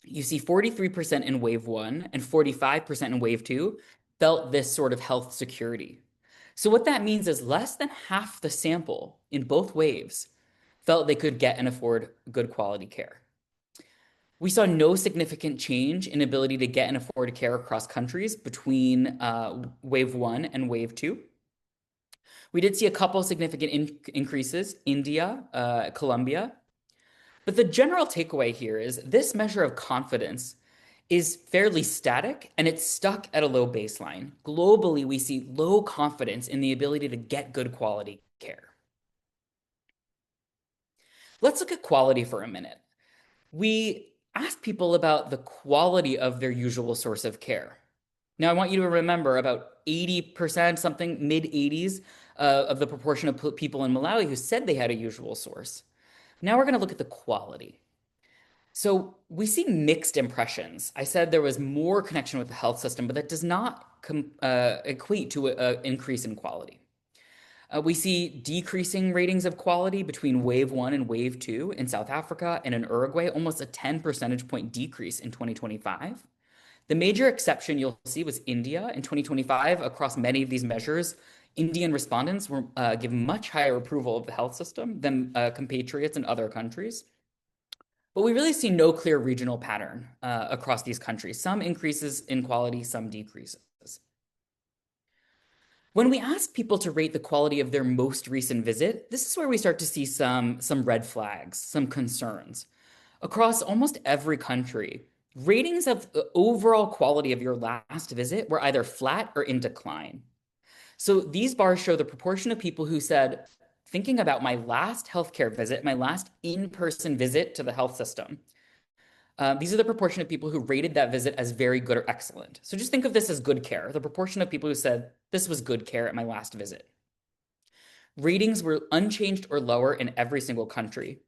You see 43% in wave 1 and 45% in wave 2 felt this sort of health security. So what that means is less than half the sample in both waves felt they could get and afford good quality care. We saw no significant change in ability to get and afford care across countries between wave 1 and wave 2. We did see a couple significant increases, India, Colombia. But the general takeaway here is this measure of confidence is fairly static and it's stuck at a low baseline. Globally, we see low confidence in the ability to get good quality care. Let's look at quality for a minute. We asked people about the quality of their usual source of care. Now, I want you to remember about 80%, something mid-80s of the proportion of people in Malawi who said they had a usual source. Now we're going to look at the quality. So we see mixed impressions. I said there was more connection with the health system, but that does not equate to an increase in quality. We see decreasing ratings of quality between wave 1 and wave 2 in South Africa and in Uruguay, almost a 10 percentage point decrease in 2025. The major exception you'll see was India in 2025. Across many of these measures, Indian respondents were given much higher approval of the health system than compatriots in other countries. But we really see no clear regional pattern across these countries. Some increases in quality, some decreases. When we ask people to rate the quality of their most recent visit, this is where we start to see some red flags, some concerns. Across almost every country, ratings of the overall quality of your last visit were either flat or in decline. So these bars show the proportion of people who said, thinking about my last healthcare visit, my last in-person visit to the health system, these are the proportion of people who rated that visit as very good or excellent. So just think of this as good care, the proportion of people who said, this was good care at my last visit. Ratings were unchanged or lower in every single country.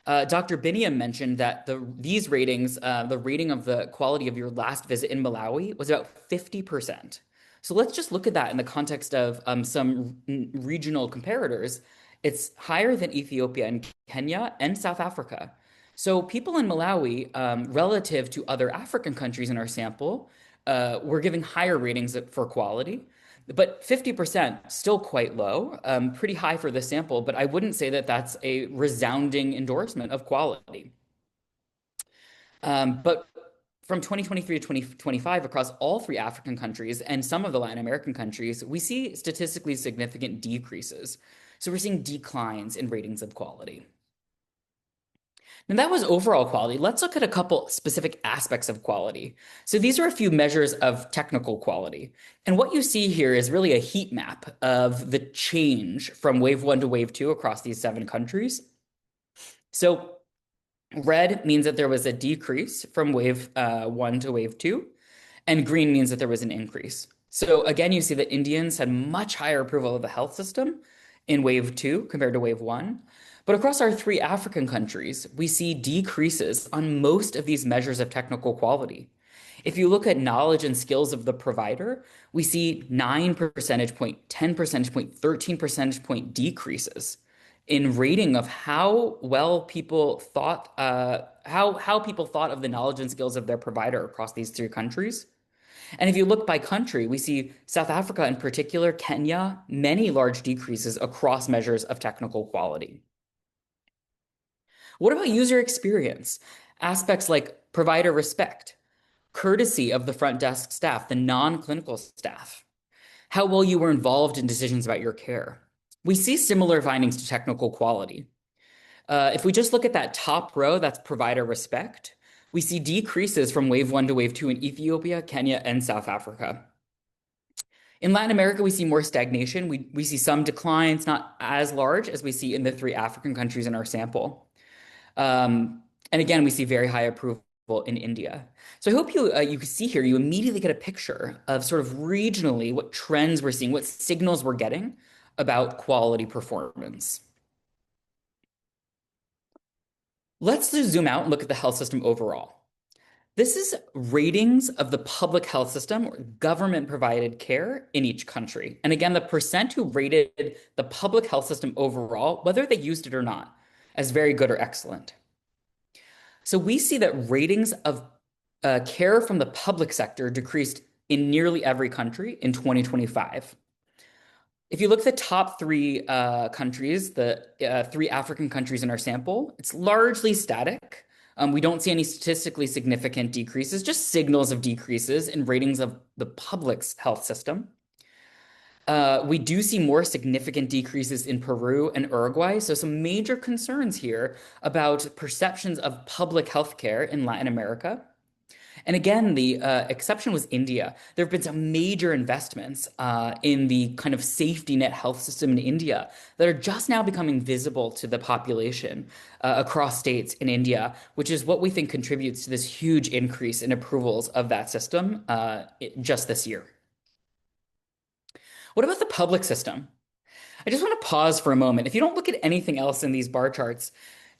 Dr. Biniam mentioned that these ratings, the rating of the quality of your last visit in Malawi was about 50%. So let's just look at that in the context of some regional comparators. It's higher than Ethiopia and Kenya and South Africa. So people in Malawi, relative to other African countries in our sample, were giving higher ratings for quality. But 50%, still quite low, pretty high for the sample, but I wouldn't say that that's a resounding endorsement of quality. But from 2023 to 2025, across all 3 African countries and some of the Latin American countries, we see statistically significant decreases. So we're seeing declines in ratings of quality. And that was overall quality. Let's look at a couple specific aspects of quality. So these are a few measures of technical quality. And what you see here is really a heat map of the change from wave 1 to wave 2 across these 7 countries. So red means that there was a decrease from wave 1 to wave 2, and green means that there was an increase. So again, you see that Indians had much higher approval of the health system in wave 2 compared to wave 1. But across our 3 African countries, we see decreases on most of these measures of technical quality. If you look at knowledge and skills of the provider, we see 9 percentage point, 10 percentage point, 13 percentage point decreases in rating of how well people thought, how people thought of the knowledge and skills of their provider across these 3 countries. And if you look by country, we see South Africa in particular, Kenya, many large decreases across measures of technical quality. What about user experience? Aspects like provider respect, courtesy of the front desk staff, the non-clinical staff, how well you were involved in decisions about your care. We see similar findings to technical quality. If we just look at that top row, that's provider respect, we see decreases from wave 1 to wave 2 in Ethiopia, Kenya, and South Africa. In Latin America, we see more stagnation. We see some declines, not as large as we see in the 3 African countries in our sample. And again, we see very high approval in India. So I hope you can see here, you immediately get a picture of sort of regionally what trends we're seeing, what signals we're getting about quality performance. Let's just zoom out and look at the health system overall. This is ratings of the public health system or government-provided care in each country. And again, the percent who rated the public health system overall, whether they used it or not, as very good or excellent. So we see that ratings of care from the public sector decreased in nearly every country in 2025. If you look at the top 3 countries, the 3 African countries in our sample, it's largely static. We don't see any statistically significant decreases, just signals of decreases in ratings of the public's health system. We do see more significant decreases in Peru and Uruguay, so some major concerns here about perceptions of public health care in Latin America. And again, the exception was India. There have been some major investments in the kind of safety net health system in India that are just now becoming visible to the population across states in India, which is what we think contributes to this huge increase in approvals of that system just this year. What about the public system? I just want to pause for a moment. If you don't look at anything else in these bar charts,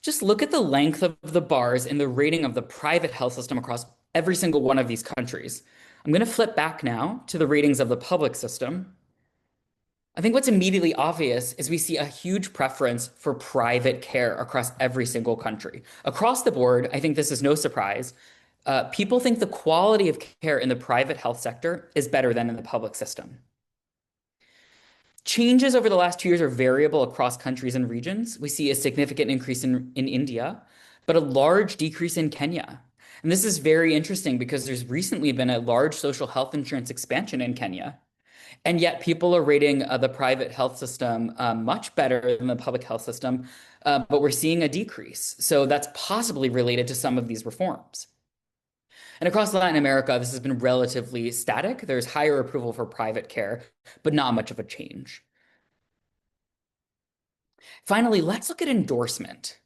just look at the length of the bars in the rating of the private health system across every single one of these countries. I'm going to flip back now to the ratings of the public system. I think what's immediately obvious is we see a huge preference for private care across every single country. Across the board, I think this is no surprise. People think the quality of care in the private health sector is better than in the public system. Changes over the last 2 years are variable across countries and regions. We see a significant increase in India, but a large decrease in Kenya. And this is very interesting because there's recently been a large social health insurance expansion in Kenya. And yet people are rating the private health system much better than the public health system, but we're seeing a decrease. So that's possibly related to some of these reforms. And across Latin America, this has been relatively static. There's higher approval for private care, but not much of a change. Finally, let's look at endorsement.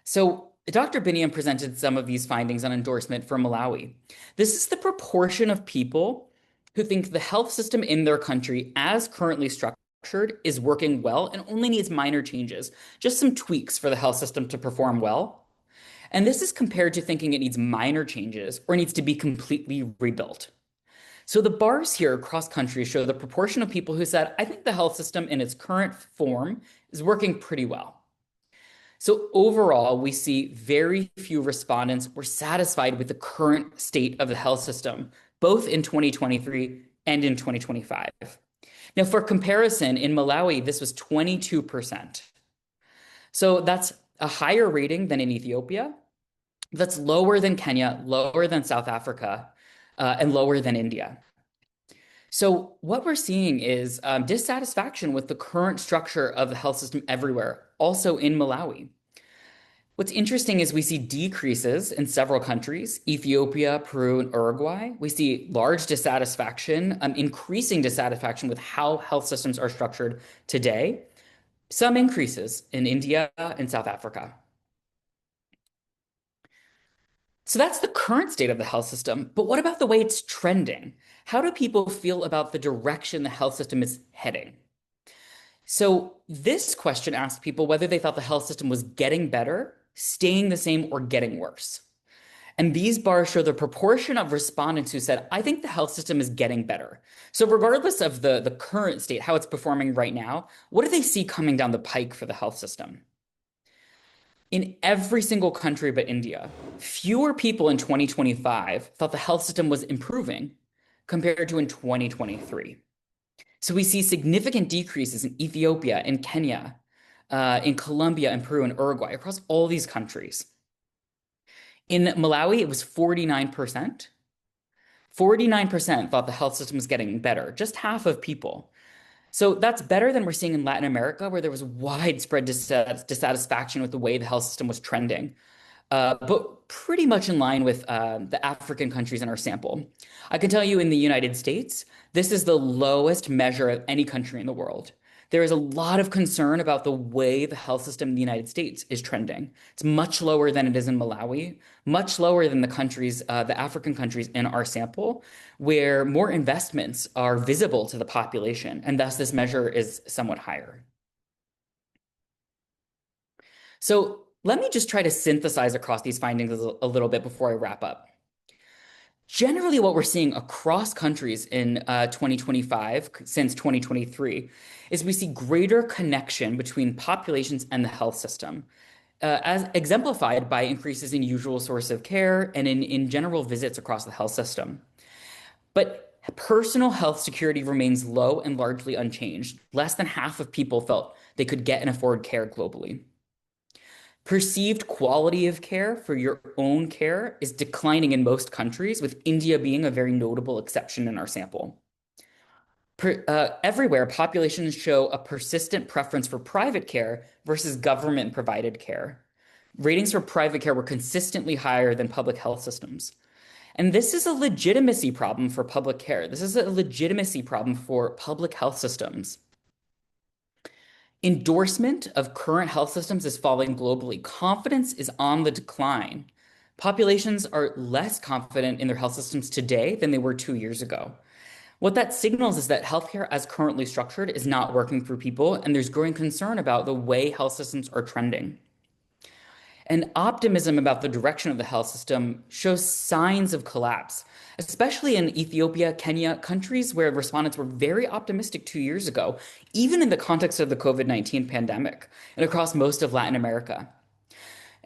So Dr. Biniam presented some of these findings on endorsement for Malawi. This is the proportion of people who think the health system in their country, as currently structured, is working well and only needs minor changes, just some tweaks for the health system to perform well. And this is compared to thinking it needs minor changes or needs to be completely rebuilt. So the bars here across countries show the proportion of people who said, I think the health system in its current form is working pretty well. So overall, we see very few respondents were satisfied with the current state of the health system, both in 2023 and in 2025. Now, for comparison, in Malawi, this was 22%. So that's a higher rating than in Ethiopia. That's lower than Kenya, lower than South Africa, and lower than India. So what we're seeing is dissatisfaction with the current structure of the health system everywhere, also in Malawi. What's interesting is we see decreases in several countries, Ethiopia, Peru, and Uruguay. We see large dissatisfaction, increasing dissatisfaction with how health systems are structured today. Some increases in India and South Africa. So that's the current state of the health system, but what about the way it's trending? How do people feel about the direction the health system is heading? So this question asked people whether they thought the health system was getting better, staying the same, or getting worse. And these bars show the proportion of respondents who said, I think the health system is getting better. So regardless of the current state, how it's performing right now, what do they see coming down the pike for the health system? In every single country but India, fewer people in 2025 thought the health system was improving compared to in 2023. So we see significant decreases in Ethiopia, in Kenya, in Colombia, and Peru, and Uruguay, across all these countries. In Malawi, it was 49%. 49% thought the health system was getting better, just half of people. So that's better than we're seeing in Latin America, where there was widespread dissatisfaction with the way the health system was trending. but pretty much in line with the African countries in our sample. I can tell you in the United States, this is the lowest measure of any country in the world. There is a lot of concern about the way the health system in the United States is trending. It's much lower than it is in Malawi, much lower than the countries, the African countries in our sample, where more investments are visible to the population, and thus this measure is somewhat higher. So let me just try to synthesize across these findings a little bit before I wrap up. Generally, what we're seeing across countries in 2025, since 2023, is we see greater connection between populations and the health system, as exemplified by increases in usual source of care and in general visits across the health system. But personal health security remains low and largely unchanged. Less than half of people felt they could get and afford care globally. Perceived quality of care for your own care is declining in most countries, with India being a very notable exception in our sample. Everywhere, populations show a persistent preference for private care versus government-provided care. Ratings for private care were consistently higher than public health systems. And this is a legitimacy problem for public care. This is a legitimacy problem for public health systems. Endorsement of current health systems is falling globally. Confidence is on the decline. Populations are less confident in their health systems today than they were 2 years ago. What that signals is that healthcare as currently structured is not working for people, and there's growing concern about the way health systems are trending. And optimism about the direction of the health system shows signs of collapse, especially in Ethiopia, Kenya, countries where respondents were very optimistic 2 years ago, even in the context of the COVID-19 pandemic, and across most of Latin America.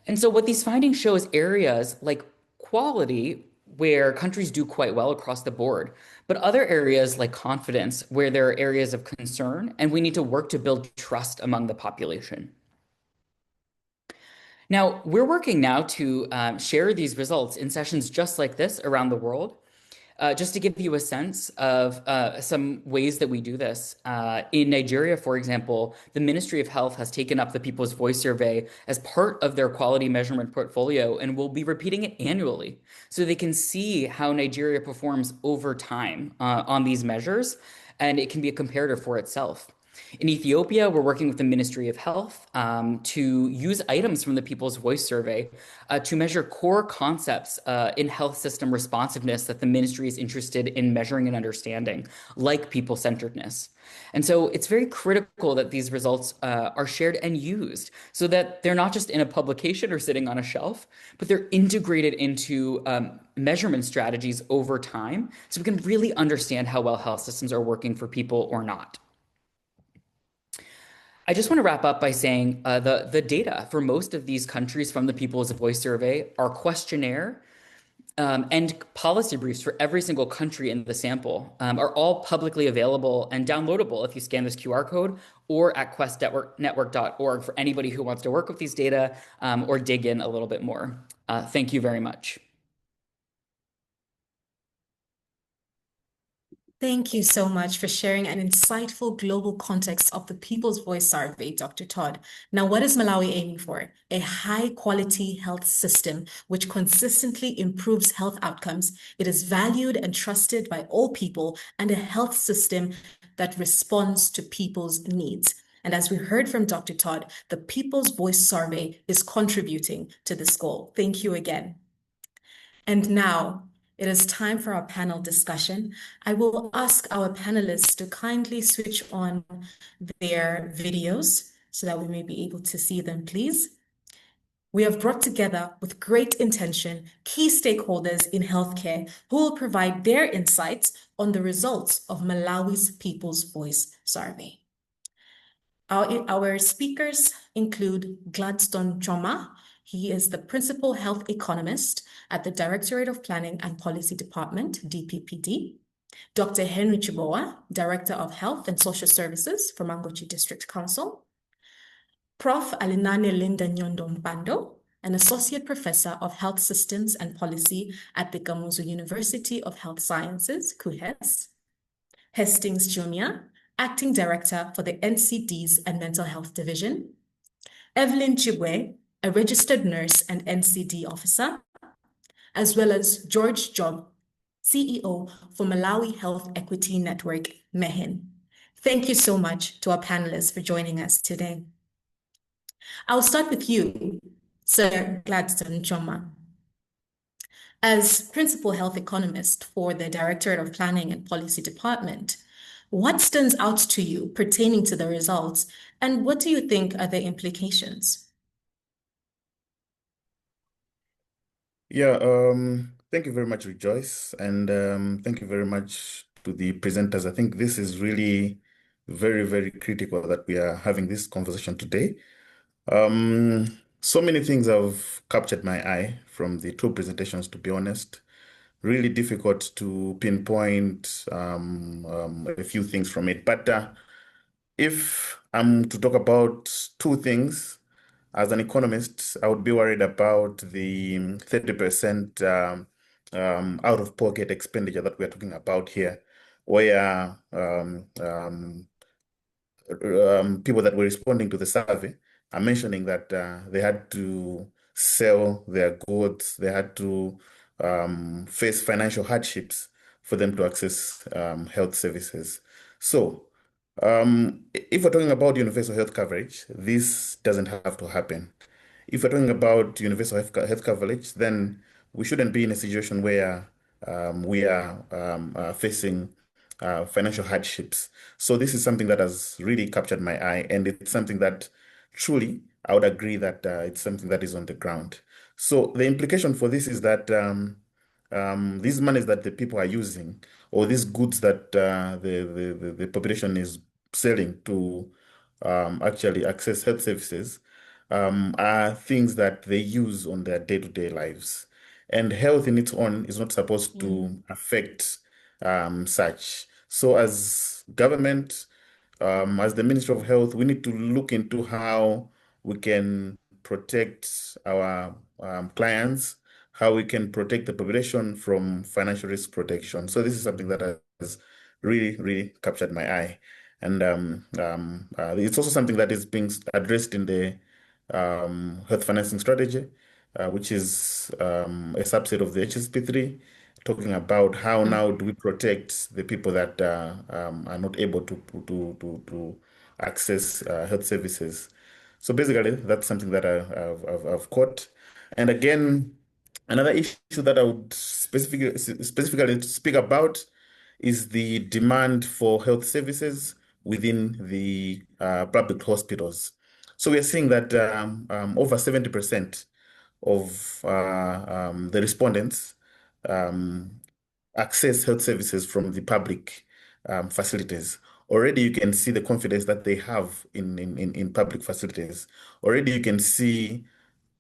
And so what these findings show is areas like quality, where countries do quite well across the board, but other areas like confidence, where there are areas of concern, and we need to work to build trust among the population. Now, we're working now to share these results in sessions just like this around the world. Just to give you a sense of some ways that we do this. In Nigeria, for example, the Ministry of Health has taken up the People's Voice Survey as part of their quality measurement portfolio and will be repeating it annually so they can see how Nigeria performs over time on these measures, and it can be a comparator for itself. In Ethiopia, we're working with the Ministry of Health to use items from the People's Voice Survey to measure core concepts in health system responsiveness that the ministry is interested in measuring and understanding, like people-centeredness. And so it's very critical that these results are shared and used so that they're not just in a publication or sitting on a shelf, but they're integrated into measurement strategies over time so we can really understand how well health systems are working for people or not. I just want to wrap up by saying the data for most of these countries from the People's Voice Survey, our questionnaire, and policy briefs for every single country in the sample are all publicly available and downloadable if you scan this QR code or at questnetwork.org for anybody who wants to work with these data or dig in a little bit more. Thank you very much. Thank you so much for sharing an insightful global context of the People's Voice Survey, Dr. Todd. Now, what is Malawi aiming for? A high-quality health system which consistently improves health outcomes. It is valued and trusted by all people, and a health system that responds to people's needs. And as we heard from Dr. Todd, the People's Voice Survey is contributing to this goal. Thank you again. And now, it is time for our panel discussion. I will ask our panelists to kindly switch on their videos so that we may be able to see them, please. We have brought together with great intention key stakeholders in healthcare who will provide their insights on the results of Malawi's People's Voice Survey. Our speakers include Gladstone Choma. He is the Principal Health Economist at the Directorate of Planning and Policy Department, DPPD. Dr. Henry Chiboa, Director of Health and Social Services for Mangochi District Council. Prof. Alinane Linda Nyondo Mbando, an Associate Professor of Health Systems and Policy at the Kamuzu University of Health Sciences, KUHeS. Hastings Jumia, Acting Director for the NCDs and Mental Health Division. Evelyn Chibwe, a registered nurse and NCD officer, as well as George Job, CEO for Malawi Health Equity Network, MEHIN. Thank you so much to our panelists for joining us today. I'll start with you, Sir Gladstone Choma. As Principal Health Economist for the Directorate of Planning and Policy Department, what stands out to you pertaining to the results, and what do you think are the implications? Yeah, thank you very much, Rejoice, and thank you very much to the presenters. I think this is really very, very critical that we are having this conversation today. So many things have captured my eye from the two presentations, to be honest. Really difficult to pinpoint a few things from it. But if I'm to talk about two things, as an economist, I would be worried about the 30% out-of-pocket expenditure that we're talking about here, where people that were responding to the survey are mentioning that they had to sell their goods, they had to face financial hardships for them to access health services. So, if we're talking about universal health coverage, this doesn't have to happen. If we're talking about universal health coverage, then we shouldn't be in a situation where we are facing financial hardships. So this is something that has really captured my eye, and it's something that truly I would agree that it's something that is on the ground. So the implication for this is that these monies that the people are using, or these goods that the population is selling to actually access health services, are things that they use on their day-to-day lives. And health in its own is not supposed to affect such. So as government, as the Ministry of Health, we need to look into how we can protect our clients, how we can protect the population from financial risk protection. So this is something that has really, really captured my eye. And it's also something that is being addressed in the health financing strategy, which is a subset of the HSP3, talking about how now do we protect the people that are not able to access health services. So basically, that's something that I've caught. And again, another issue that I would specifically speak about is the demand for health services within the public hospitals. So we are seeing that over 70% of the respondents access health services from the public facilities. Already you can see the confidence that they have in public facilities. Already you can see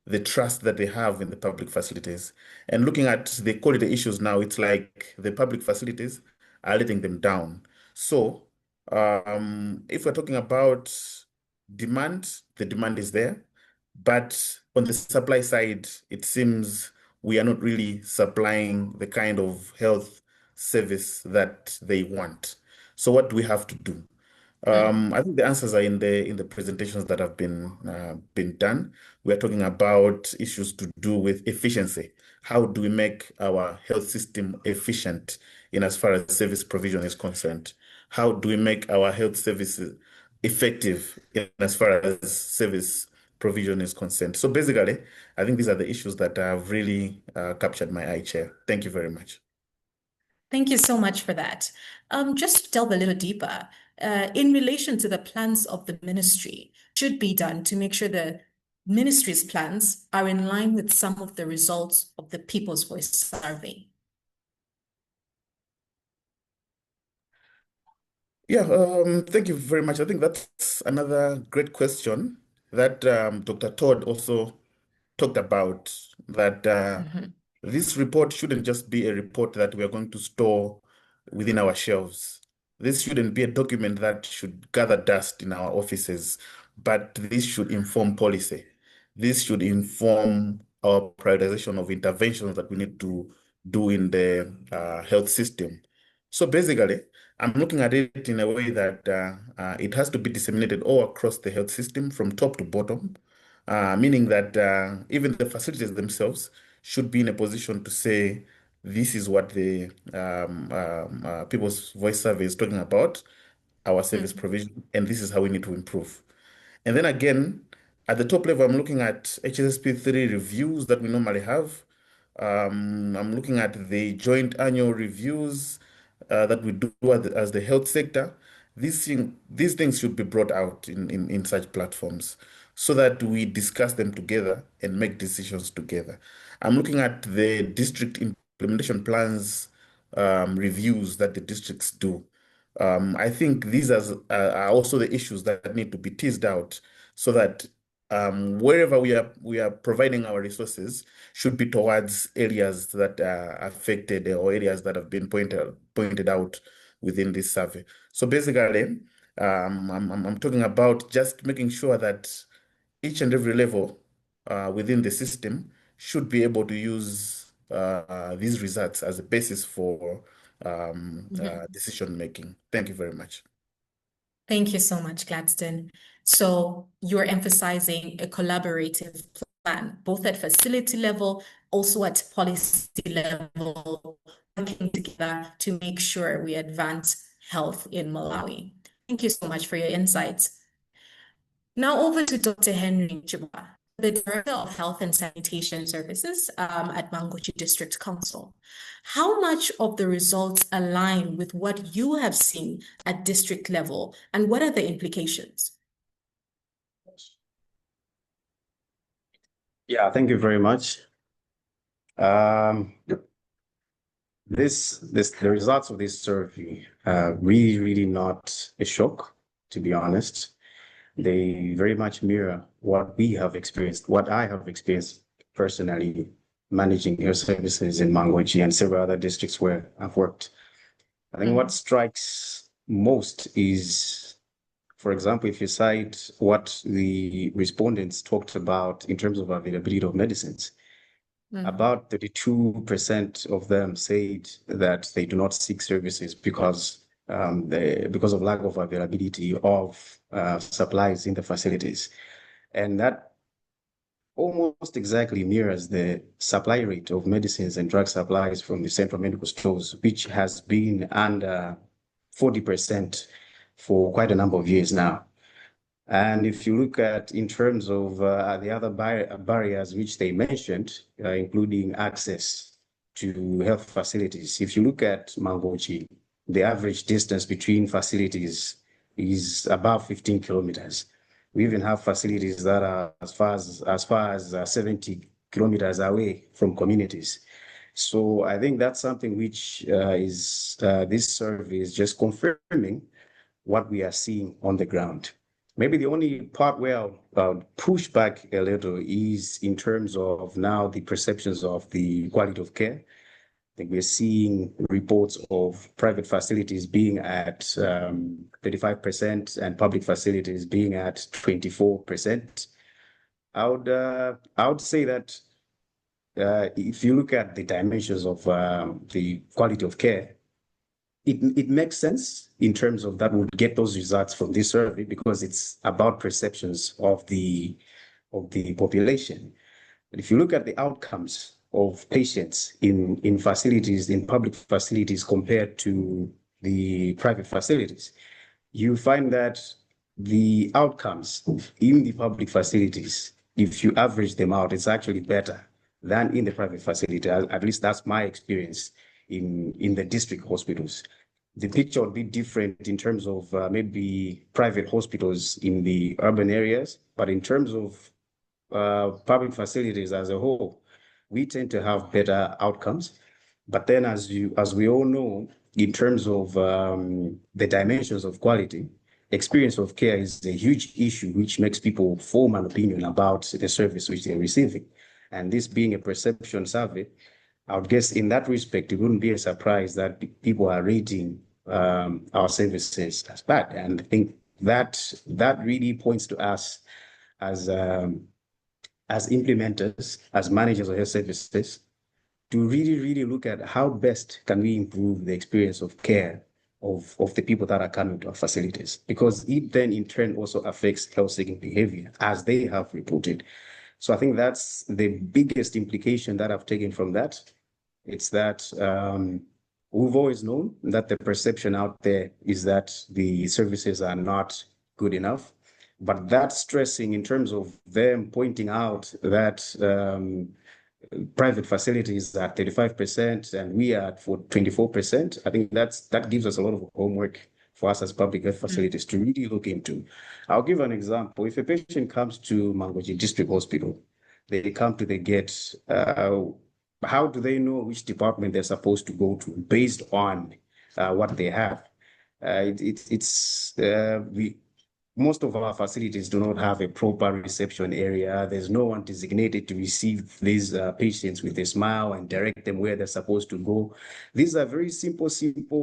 the trust that they have in the public facilities. And looking at the quality issues now, it's like the public facilities are letting them down. So if we're talking about demand, the demand is there. But on the supply side, it seems we are not really supplying the kind of health service that they want. So what do we have to do? I think the answers are in the presentations that have been done. We are talking about issues to do with efficiency. How do we make our health system efficient in as far as service provision is concerned? How do we make our health services effective in as far as service provision is concerned? So basically, I think these are the issues that have really captured my eye, Chair. Thank you very much. Thank you so much for that. Just to delve a little deeper, in relation to the plans of the ministry, should be done to make sure the ministry's plans are in line with some of the results of the People's Voice survey? Yeah, thank you very much. I think that's another great question that Dr. Todd also talked about, that this report shouldn't just be a report that we are going to store within our shelves. This shouldn't be a document that should gather dust in our offices, but this should inform policy. This should inform our prioritization of interventions that we need to do in the health system. So basically, I'm looking at it in a way that it has to be disseminated all across the health system from top to bottom. meaning that even the facilities themselves should be in a position to say, this is what the People's Voice Survey is talking about, our service provision, and this is how we need to improve. And then again, at the top level, I'm looking at HSSP3 reviews that we normally have. I'm looking at the joint annual reviews that we do as the health sector. These things should be brought out in such platforms so that we discuss them together and make decisions together. I'm looking at the district implementation plans reviews that the districts do. I think these are also the issues that need to be teased out so that wherever we are providing our resources should be towards areas that are affected or areas that have been pointed out within this survey. So basically, I'm talking about just making sure that each and every level within the system should be able to use these results as a basis for decision making. Thank you very much. Thank you so much, Gladstone. So you're emphasizing a collaborative plan, both at facility level, also at policy level, working together to make sure we advance health in Malawi. Thank you so much for your insights. Now over to Dr. Henry Chiba, the Director of Health and Sanitation Services at Mangochi District Council. How much of the results align with what you have seen at district level, and what are the implications? Yeah, thank you very much. The results of this survey really not a shock, to be honest. They very much mirror what we have experienced, what I have experienced personally, managing health services in Mangochi and several other districts where I've worked. I think what strikes most is, for example, if you cite what the respondents talked about in terms of availability of medicines, about 32% of them said that they do not seek services because of lack of availability of supplies in the facilities. And that almost exactly mirrors the supply rate of medicines and drug supplies from the central medical stores, which has been under 40% for quite a number of years now. And if you look at in terms of the other barriers which they mentioned, including access to health facilities, if you look at Mangochi, the average distance between facilities is above 15 kilometers. We even have facilities that are as far as 70 kilometers away from communities. So I think that's something which this survey is just confirming what we are seeing on the ground. Maybe the only part where I'll push back a little is in terms of now the perceptions of the quality of care. I think we're seeing reports of private facilities being at 35% and public facilities being at 24%. I would say that if you look at the dimensions of the quality of care, it makes sense in terms of that would get those results from this survey because it's about perceptions of the population. But if you look at the outcomes of patients in facilities, in public facilities compared to the private facilities, you find that the outcomes in the public facilities, if you average them out, it's actually better than in the private facility. At least that's my experience in the district hospitals. The picture would be different in terms of maybe private hospitals in the urban areas, but in terms of public facilities as a whole, we tend to have better outcomes. But then as we all know, in terms of the dimensions of quality, experience of care is a huge issue which makes people form an opinion about the service which they're receiving. And this being a perception survey, I would guess in that respect, it wouldn't be a surprise that people are rating our services as bad. And I think that really points to us as implementers, as managers of health services, to really look at how best can we improve the experience of care of the people that are coming to our facilities, because it then in turn also affects health-seeking behavior as they have reported. So I think that's the biggest implication that I've taken from that. It's that we've always known that the perception out there is that the services are not good enough, but that stressing in terms of them pointing out that private facilities are 35% and we are at 24%. I think that gives us a lot of homework for us as public health facilities to really look into. I'll give an example. If a patient comes to Mangochi District Hospital, they come to the gate, how do they know which department they're supposed to go to based on what they have? Most of our facilities do not have a proper reception area. There's no one designated to receive these patients with a smile and direct them where they're supposed to go. These are very simple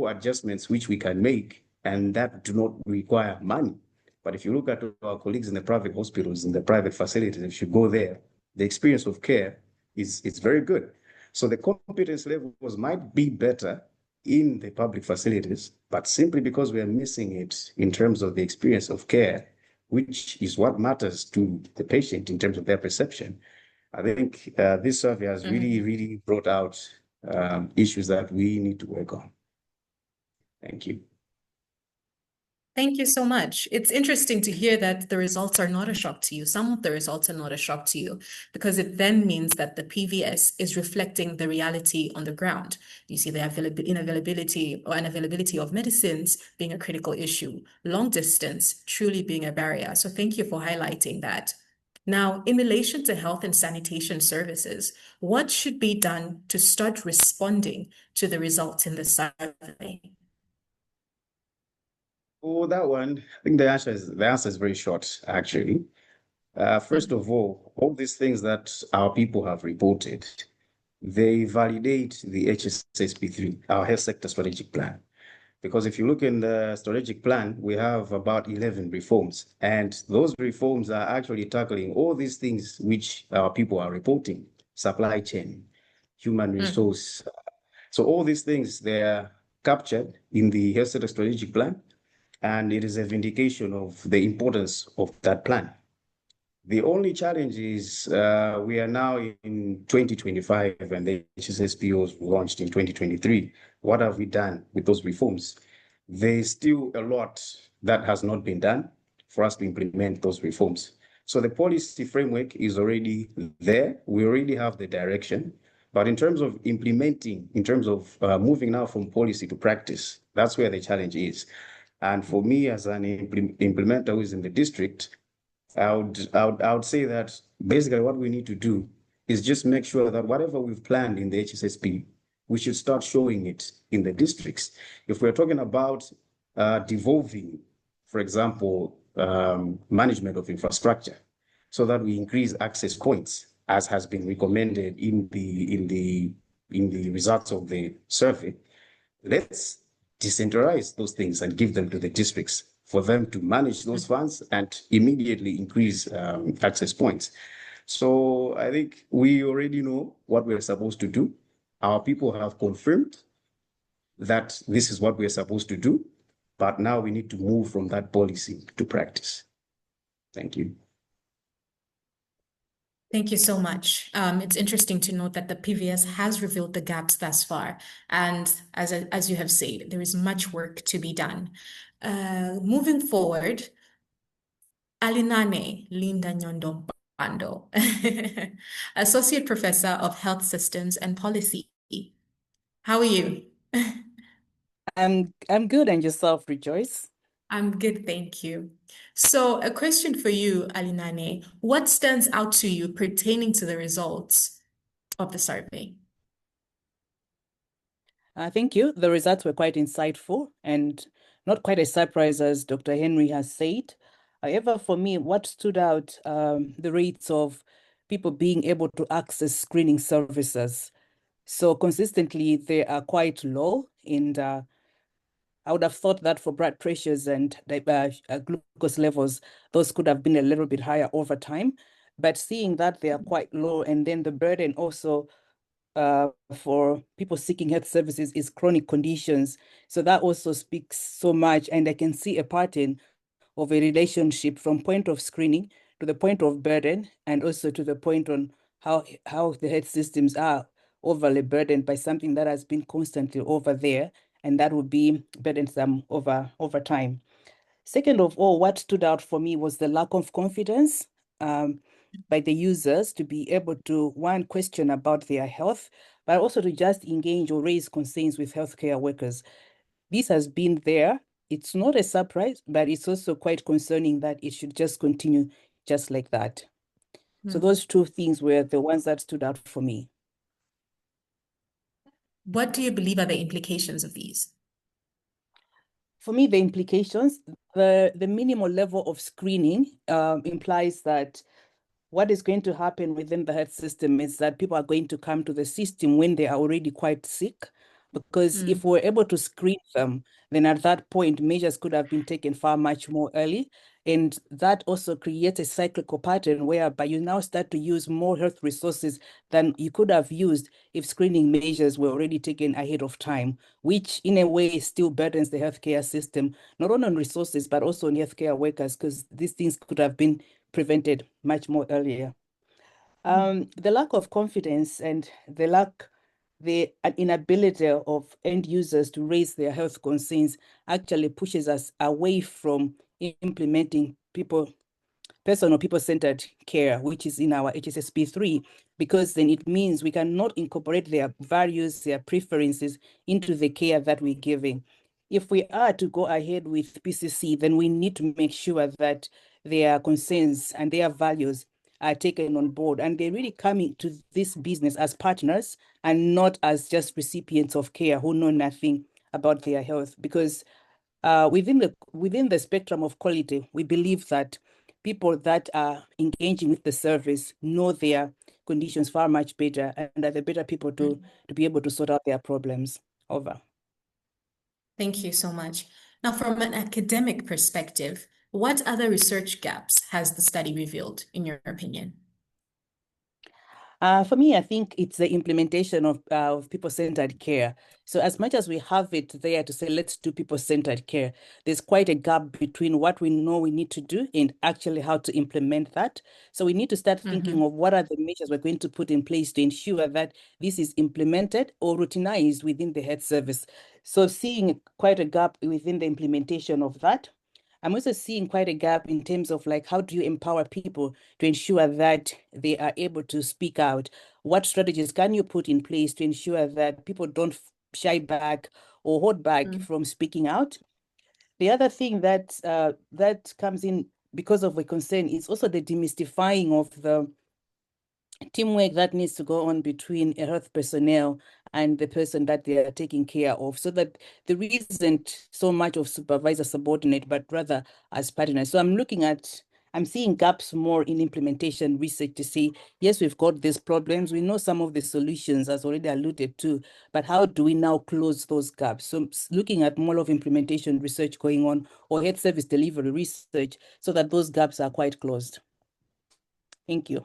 adjustments which we can make and that do not require money. But if you look at our colleagues in the private hospitals, in the private facilities, if you go there, the experience of care is very good. So the competence levels might be better in the public facilities, but simply because we are missing it in terms of the experience of care, which is what matters to the patient in terms of their perception. I think this survey has really brought out issues that we need to work on. Thank you. Thank you so much. It's interesting to hear that the results are not a shock to you. Some of the results are not a shock to you because it then means that the PVS is reflecting the reality on the ground. You see the unavailability or unavailability of medicines being a critical issue, long distance truly being a barrier. So thank you for highlighting that. Now, in relation to health and sanitation services, what should be done to start responding to the results in the survey? Oh, that one, I think the answer is very short, actually. First of all these things that our people have reported, they validate the HSSP3, our health sector strategic plan. Because if you look in the strategic plan, we have about 11 reforms, and those reforms are actually tackling all these things which our people are reporting: supply chain, human resource. So all these things, they are captured in the health sector strategic plan, and it is a vindication of the importance of that plan. The only challenge is we are now in 2025 and the HSSP was launched in 2023. What have we done with those reforms? There's still a lot that has not been done for us to implement those reforms. So the policy framework is already there. We already have the direction. But in terms of implementing, in terms of moving now from policy to practice, that's where the challenge is. And for me, as an implementer who is in the district, I would say that basically what we need to do is just make sure that whatever we've planned in the HSSP, we should start showing it in the districts. If we're talking about devolving, for example, management of infrastructure, so that we increase access points, as has been recommended in the results of the survey, let's decentralize those things and give them to the districts for them to manage those funds and immediately increase access points. So I think we already know what we're supposed to do. Our people have confirmed that this is what we're supposed to do, but now we need to move from that policy to practice. Thank you. Thank you so much. It's interesting to note that the PVS has revealed the gaps thus far. And as you have said, there is much work to be done. Moving forward, Alinane Linda Nyondo Bando, Associate Professor of Health Systems and Policy. How are you? I'm good, and yourself, Rejoice? I'm good, thank you. So a question for you, Alinane. What stands out to you pertaining to the results of the survey? Thank you. The results were quite insightful and not quite a surprise, as Dr. Henry has said. However, for me, what stood out, the rates of people being able to access screening services. So consistently, they are quite low, and I would have thought that for blood pressures and glucose levels, those could have been a little bit higher over time. But seeing that they are quite low, and then the burden also for people seeking health services is chronic conditions. So that also speaks so much, and I can see a pattern of a relationship from point of screening to the point of burden, and also to the point on how the health systems are overly burdened by something that has been constantly over there, and that would be burdensome over time. Second of all, what stood out for me was the lack of confidence by the users to be able to, one, question about their health, but also to just engage or raise concerns with healthcare workers. This has been there. It's not a surprise, but it's also quite concerning that it should just continue just like that. So those two things were the ones that stood out for me. What do you believe are the implications of these? For me, the implications, the minimal level of screening implies that what is going to happen within the health system is that people are going to come to the system when they are already quite sick. Because if we're able to screen them, then at that point, measures could have been taken far much more early. And that also creates a cyclical pattern whereby you now start to use more health resources than you could have used if screening measures were already taken ahead of time, which in a way still burdens the healthcare system, not only on resources, but also on healthcare workers, because these things could have been prevented much more earlier. The lack of confidence and the inability of end users to raise their health concerns actually pushes us away from implementing personal people-centered care, which is in our HSSP3, because then it means we cannot incorporate their values, their preferences into the care that we're giving. If we are to go ahead with PCC, then we need to make sure that their concerns and their values are taken on board, and they're really coming to this business as partners and not as just recipients of care who know nothing about their health. Because within the spectrum of quality, we believe that people that are engaging with the service know their conditions far much better and are the better people to be able to sort out their problems. Over. Thank you so much. Now, from an academic perspective, what other research gaps has the study revealed, in your opinion? For me, I think it's the implementation of people-centered care. So as much as we have it there to say, let's do people-centered care, there's quite a gap between what we know we need to do and actually how to implement that. So we need to start thinking of what are the measures we're going to put in place to ensure that this is implemented or routinized within the health service. So seeing quite a gap within the implementation of that. I'm also seeing quite a gap in terms of like, how do you empower people to ensure that they are able to speak out? What strategies can you put in place to ensure that people don't shy back or hold back from speaking out? The other thing that that comes in because of a concern is also the demystifying of the teamwork that needs to go on between a health personnel and the person that they are taking care of, so that there isn't so much of supervisor subordinate, but rather as partners. So I'm seeing gaps more in implementation research to see, yes, we've got these problems. We know some of the solutions, as already alluded to, but how do we now close those gaps? So looking at more of implementation research going on, or health service delivery research, so that those gaps are quite closed. Thank you.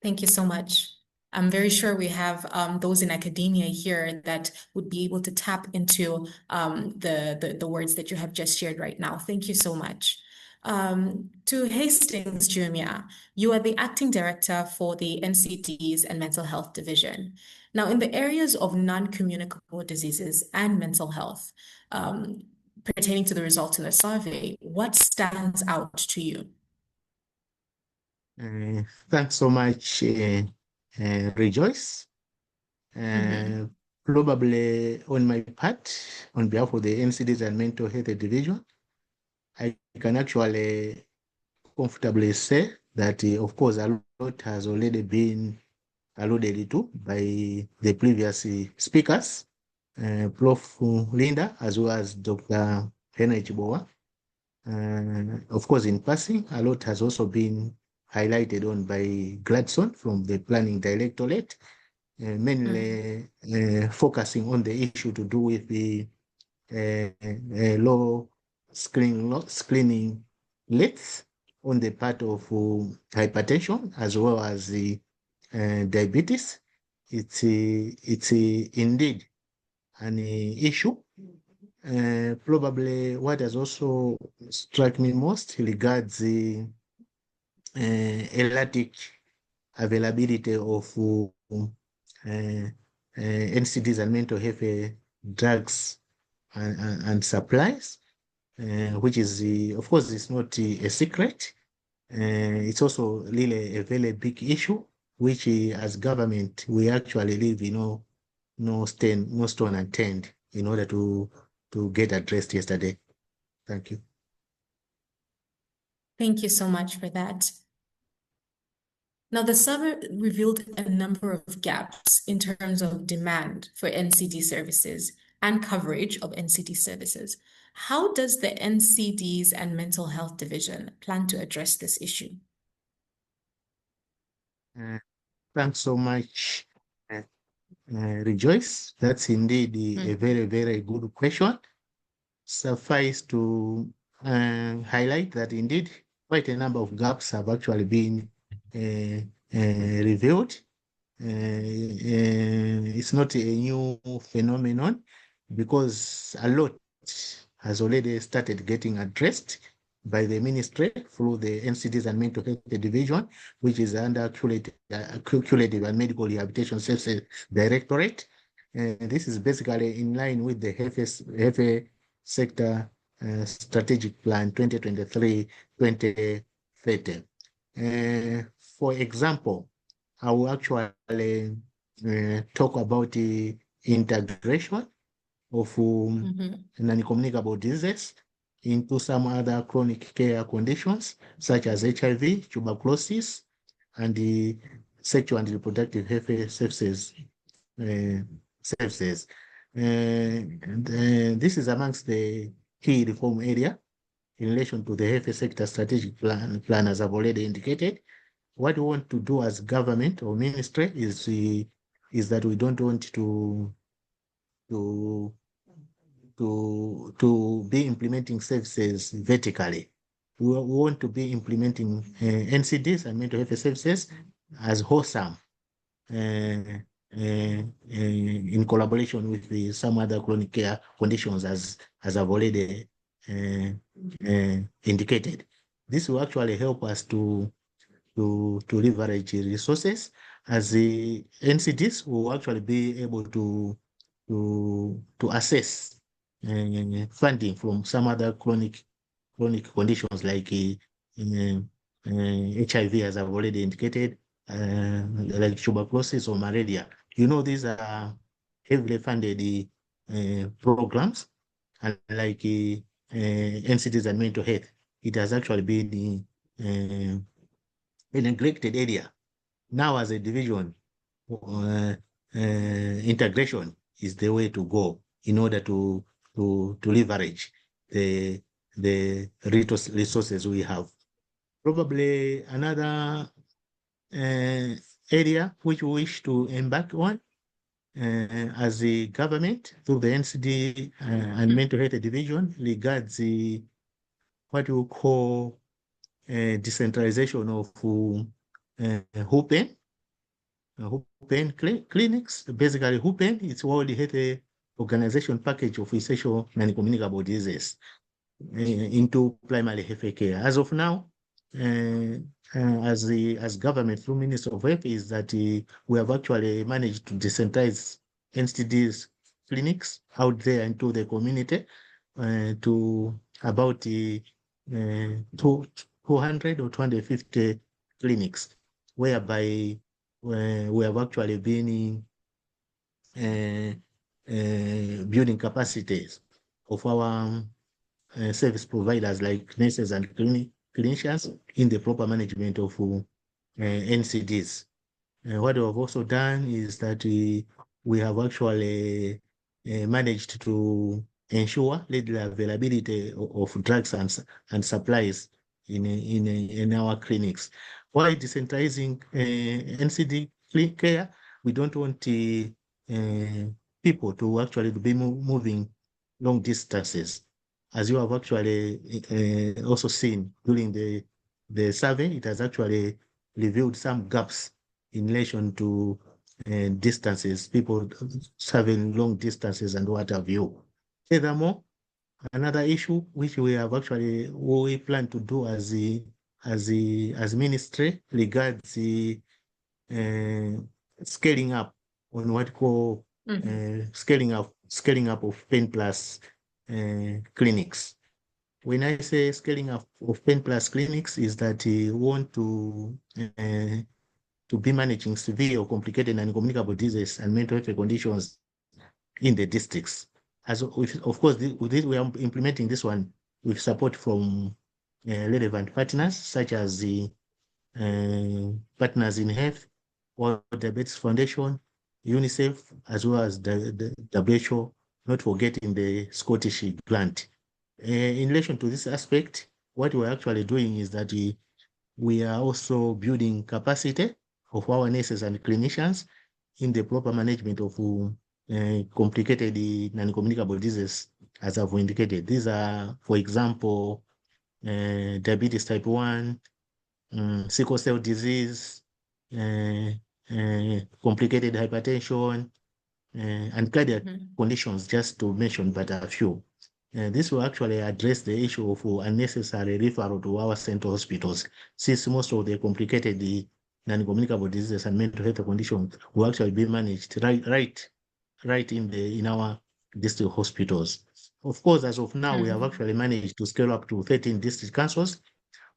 Thank you so much. I'm very sure we have those in academia here that would be able to tap into the words that you have just shared right now. Thank you so much. To Hastings Jumia, you are the acting director for the NCDs and Mental Health Division. Now, in the areas of non-communicable diseases and mental health, pertaining to the results in the survey, what stands out to you? Thanks so much, Rejoice. Probably on my part, on behalf of the NCDs and Mental Health Division, I can actually comfortably say that, of course, a lot has already been alluded to by the previous speakers, Prof. Linda, as well as Dr. Henry Chibowa. Of course, in passing, a lot has also been highlighted on by Gladson from the Planning Directorate, mainly focusing on the issue to do with the low screening rates on the part of hypertension as well as the diabetes. it's indeed an issue. Probably what has also struck me most regards the erratic availability of NCDs and mental health drugs and supplies, which is, of course, it's not a secret. It's also really a very big issue, which as government, we actually leave, no stone unturned in order to get addressed yesterday. Thank you. Thank you so much for that. Now, the survey revealed a number of gaps in terms of demand for NCD services and coverage of NCD services. How does the NCDs and Mental Health Division plan to address this issue? Thanks so much, Rejoice. That's indeed a very, very good question. Suffice to highlight that indeed quite a number of gaps have actually been revealed. It's not a new phenomenon because a lot has already started getting addressed by the ministry through the NCDs and Mental Health Division, which is under Curative and Medical Rehabilitation Services Directorate. This is basically in line with the health sector strategic plan 2023-2030. For example, I will actually talk about the integration of non-communicable diseases into some other chronic care conditions such as HIV, tuberculosis, and the sexual and reproductive health services. This is amongst the key reform area in relation to the health sector strategic plan as I've already indicated. What we want to do as government or ministry is that we don't want to be implementing services vertically. We want to be implementing NCDs and mental health services as wholesome in collaboration with some other chronic care conditions as I've already indicated. This will actually help us to leverage resources, as the NCDs will actually be able to assess funding from some other chronic conditions like HIV, as I've already indicated, like tuberculosis or malaria. These are heavily funded programs, and like NCDs and mental health, it has actually been a neglected area. Now, as a division, integration is the way to go in order to leverage the resources we have. Probably another area which we wish to embark on as a government through the NCD and Mental Health Division regards what we call decentralization of HUPEN clinics. Basically, HUPEN is World Health Organization package of essential non-communicable diseases into primary health care. As of now, as government through Ministry of Health, is that we have actually managed to decentralize NCDs clinics out there into the community to about 200 or 250 clinics, whereby we have actually been building capacities of our service providers like nurses and clinicians in the proper management of NCDs. What we have also done is that we have actually managed to ensure readily availability of drugs and supplies in our clinics. While decentralizing NCD care, we don't want people to actually be moving long distances. As you have actually also seen during the survey, it has actually revealed some gaps in relation to distances, people traveling long distances and what have you. Furthermore, another issue which we plan to do as ministry regards the scaling up on what we call scaling up of Pain Plus clinics. When I say scaling up of Pain Plus clinics, is that we want to be managing severe or complicated and communicable diseases and mental health conditions in the districts. Of course, we are implementing this one with support from relevant partners such as the Partners in Health, World Diabetes Foundation, UNICEF, as well as the WHO, not forgetting the Scottish grant. In relation to this aspect, what we're actually doing is that we are also building capacity of our nurses and clinicians in the proper management of complicated non-communicable diseases, as I've indicated. These are, for example, diabetes type 1, sickle cell disease, complicated hypertension, and cardiac conditions, just to mention but a few. This will actually address the issue of unnecessary referral to our central hospitals, since most of the complicated non-communicable diseases and mental health conditions will actually be managed right in our district hospitals. Of course, as of now, we have actually managed to scale up to 13 district councils.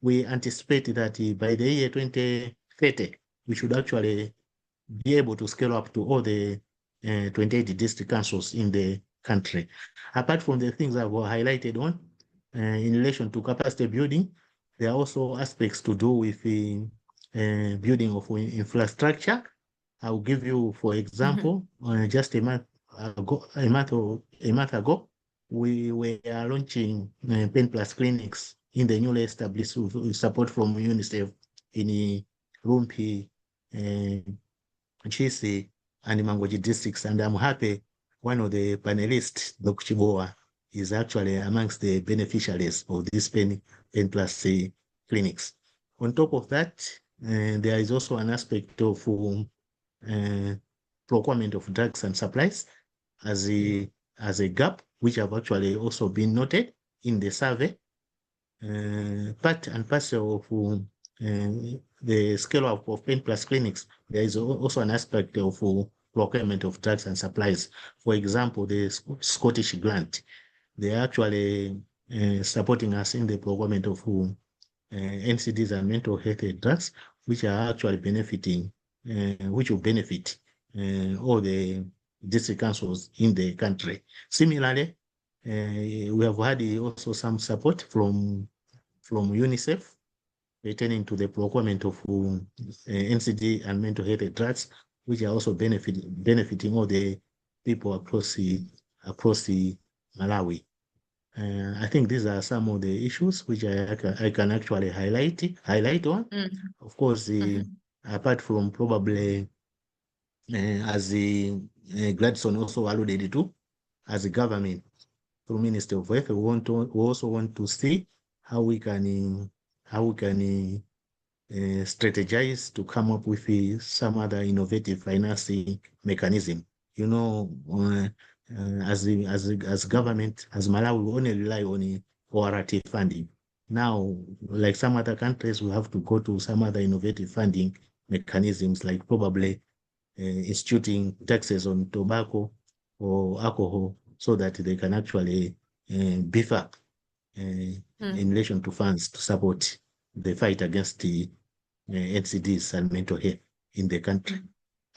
We anticipate that by the year 2030, we should actually be able to scale up to all the 28 district councils in the country. Apart from the things that were highlighted on, in relation to capacity building, there are also aspects to do with the building of infrastructure. I'll give you, for example, just a month ago, we were launching Pain Plus clinics in the newly established with support from UNICEF in Rumpi, Chisi, and Mangoji districts. And I'm happy one of the panelists, Dr. Chiboa, is actually amongst the beneficiaries of these Pain Plus clinics. On top of that, there is also an aspect of procurement of drugs and supplies as a gap, which have actually also been noted in the survey. Part and parcel of the scale up of Pain Plus clinics, there is also an aspect of procurement of drugs and supplies. For example, the Scottish grant, they're actually supporting us in the procurement of NCDs and mental health drugs, which are actually benefiting, which will benefit all the district councils in the country. Similarly, we have had also some support from UNICEF pertaining to the procurement of NCD and mental health drugs, which are also benefiting all the people across Malawi. I think these are some of the issues which I can actually highlight on. Of course, apart from probably as Gladson also alluded to, as a government through Ministry of Health, we also want to see how we can strategize to come up with some other innovative financing mechanism. You know, as government, as Malawi, we only rely on ORT funding. Now, like some other countries, we have to go to some other innovative funding mechanisms, like probably instituting taxes on tobacco or alcohol, so that they can actually beef up in relation to funds to support the fight against the NCDs and mental health in the country.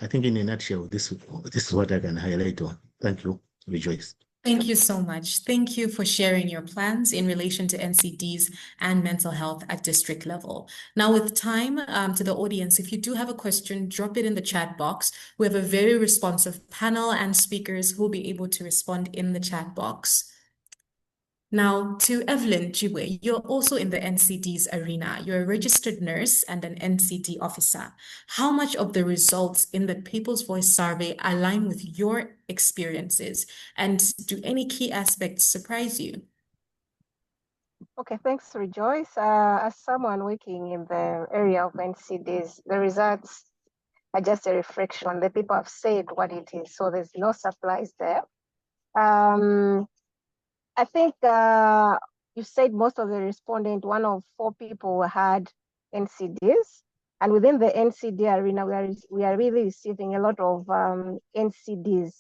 I think in a nutshell, this is what I can highlight on. Thank you, Rejoice. Thank you so much. Thank you for sharing your plans in relation to NCDs and mental health at district level. Now, with time to the audience, if you do have a question, drop it in the chat box. We have a very responsive panel and speakers who will be able to respond in the chat box. Now, to Evelyn Jiwe, you're also in the NCDs arena. You're a registered nurse and an NCD officer. How much of the results in the People's Voice survey align with your experiences? And do any key aspects surprise you? Okay, thanks, Rejoice. As someone working in the area of NCDs, the results just a reflection. The people have said what it is, so there's no supplies there. I think you said most of the respondents, 1 of 4 people had NCDs. And within the NCD arena, we are really receiving a lot of NCDs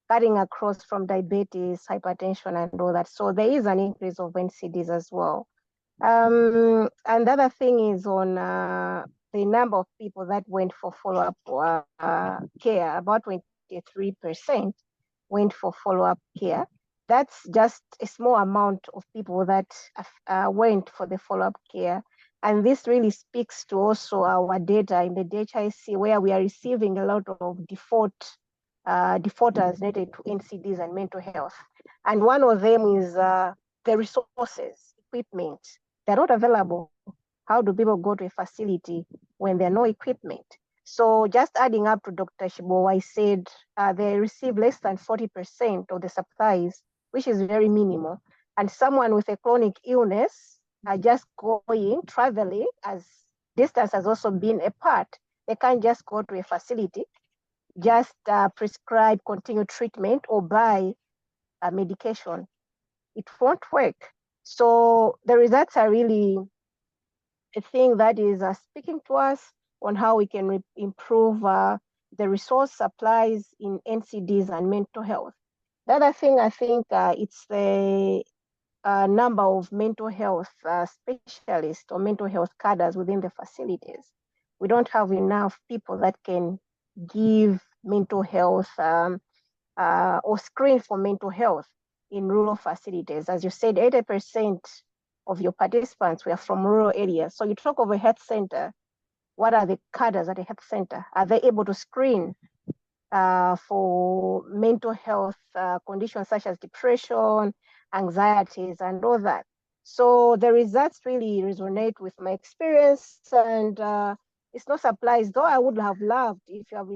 cutting across from diabetes, hypertension, and all that. So there is an increase of NCDs as well. And the other thing is on the number of people that went for follow-up care. About 23% went for follow-up care. That's just a small amount of people that went for the follow-up care. And this really speaks to also our data in the DHIC, where we are receiving a lot of defaulters related to NCDs and mental health. And one of them is the resources, equipment. They're not available. How do people go to a facility when there are no equipment? So just adding up to Dr. Shibo, I said they receive less than 40% of the supplies, which is very minimal. And someone with a chronic illness are just traveling, as distance has also been a part. They can't just go to a facility, just prescribe continued treatment or buy medication. It won't work. So the results are really a thing that is speaking to us on how we can improve the resource supplies in NCDs and mental health. The other thing, I think it's the number of mental health specialists or mental health cadres within the facilities. We don't have enough people that can give mental health or screen for mental health in rural facilities. As you said, 80% of your participants were from rural areas. So you talk of a health center. What are the cadres at a health center? Are they able to screen for mental health conditions such as depression, anxieties, and all that? So the results really resonate with my experience, and it's no surprise, though I would have loved if you have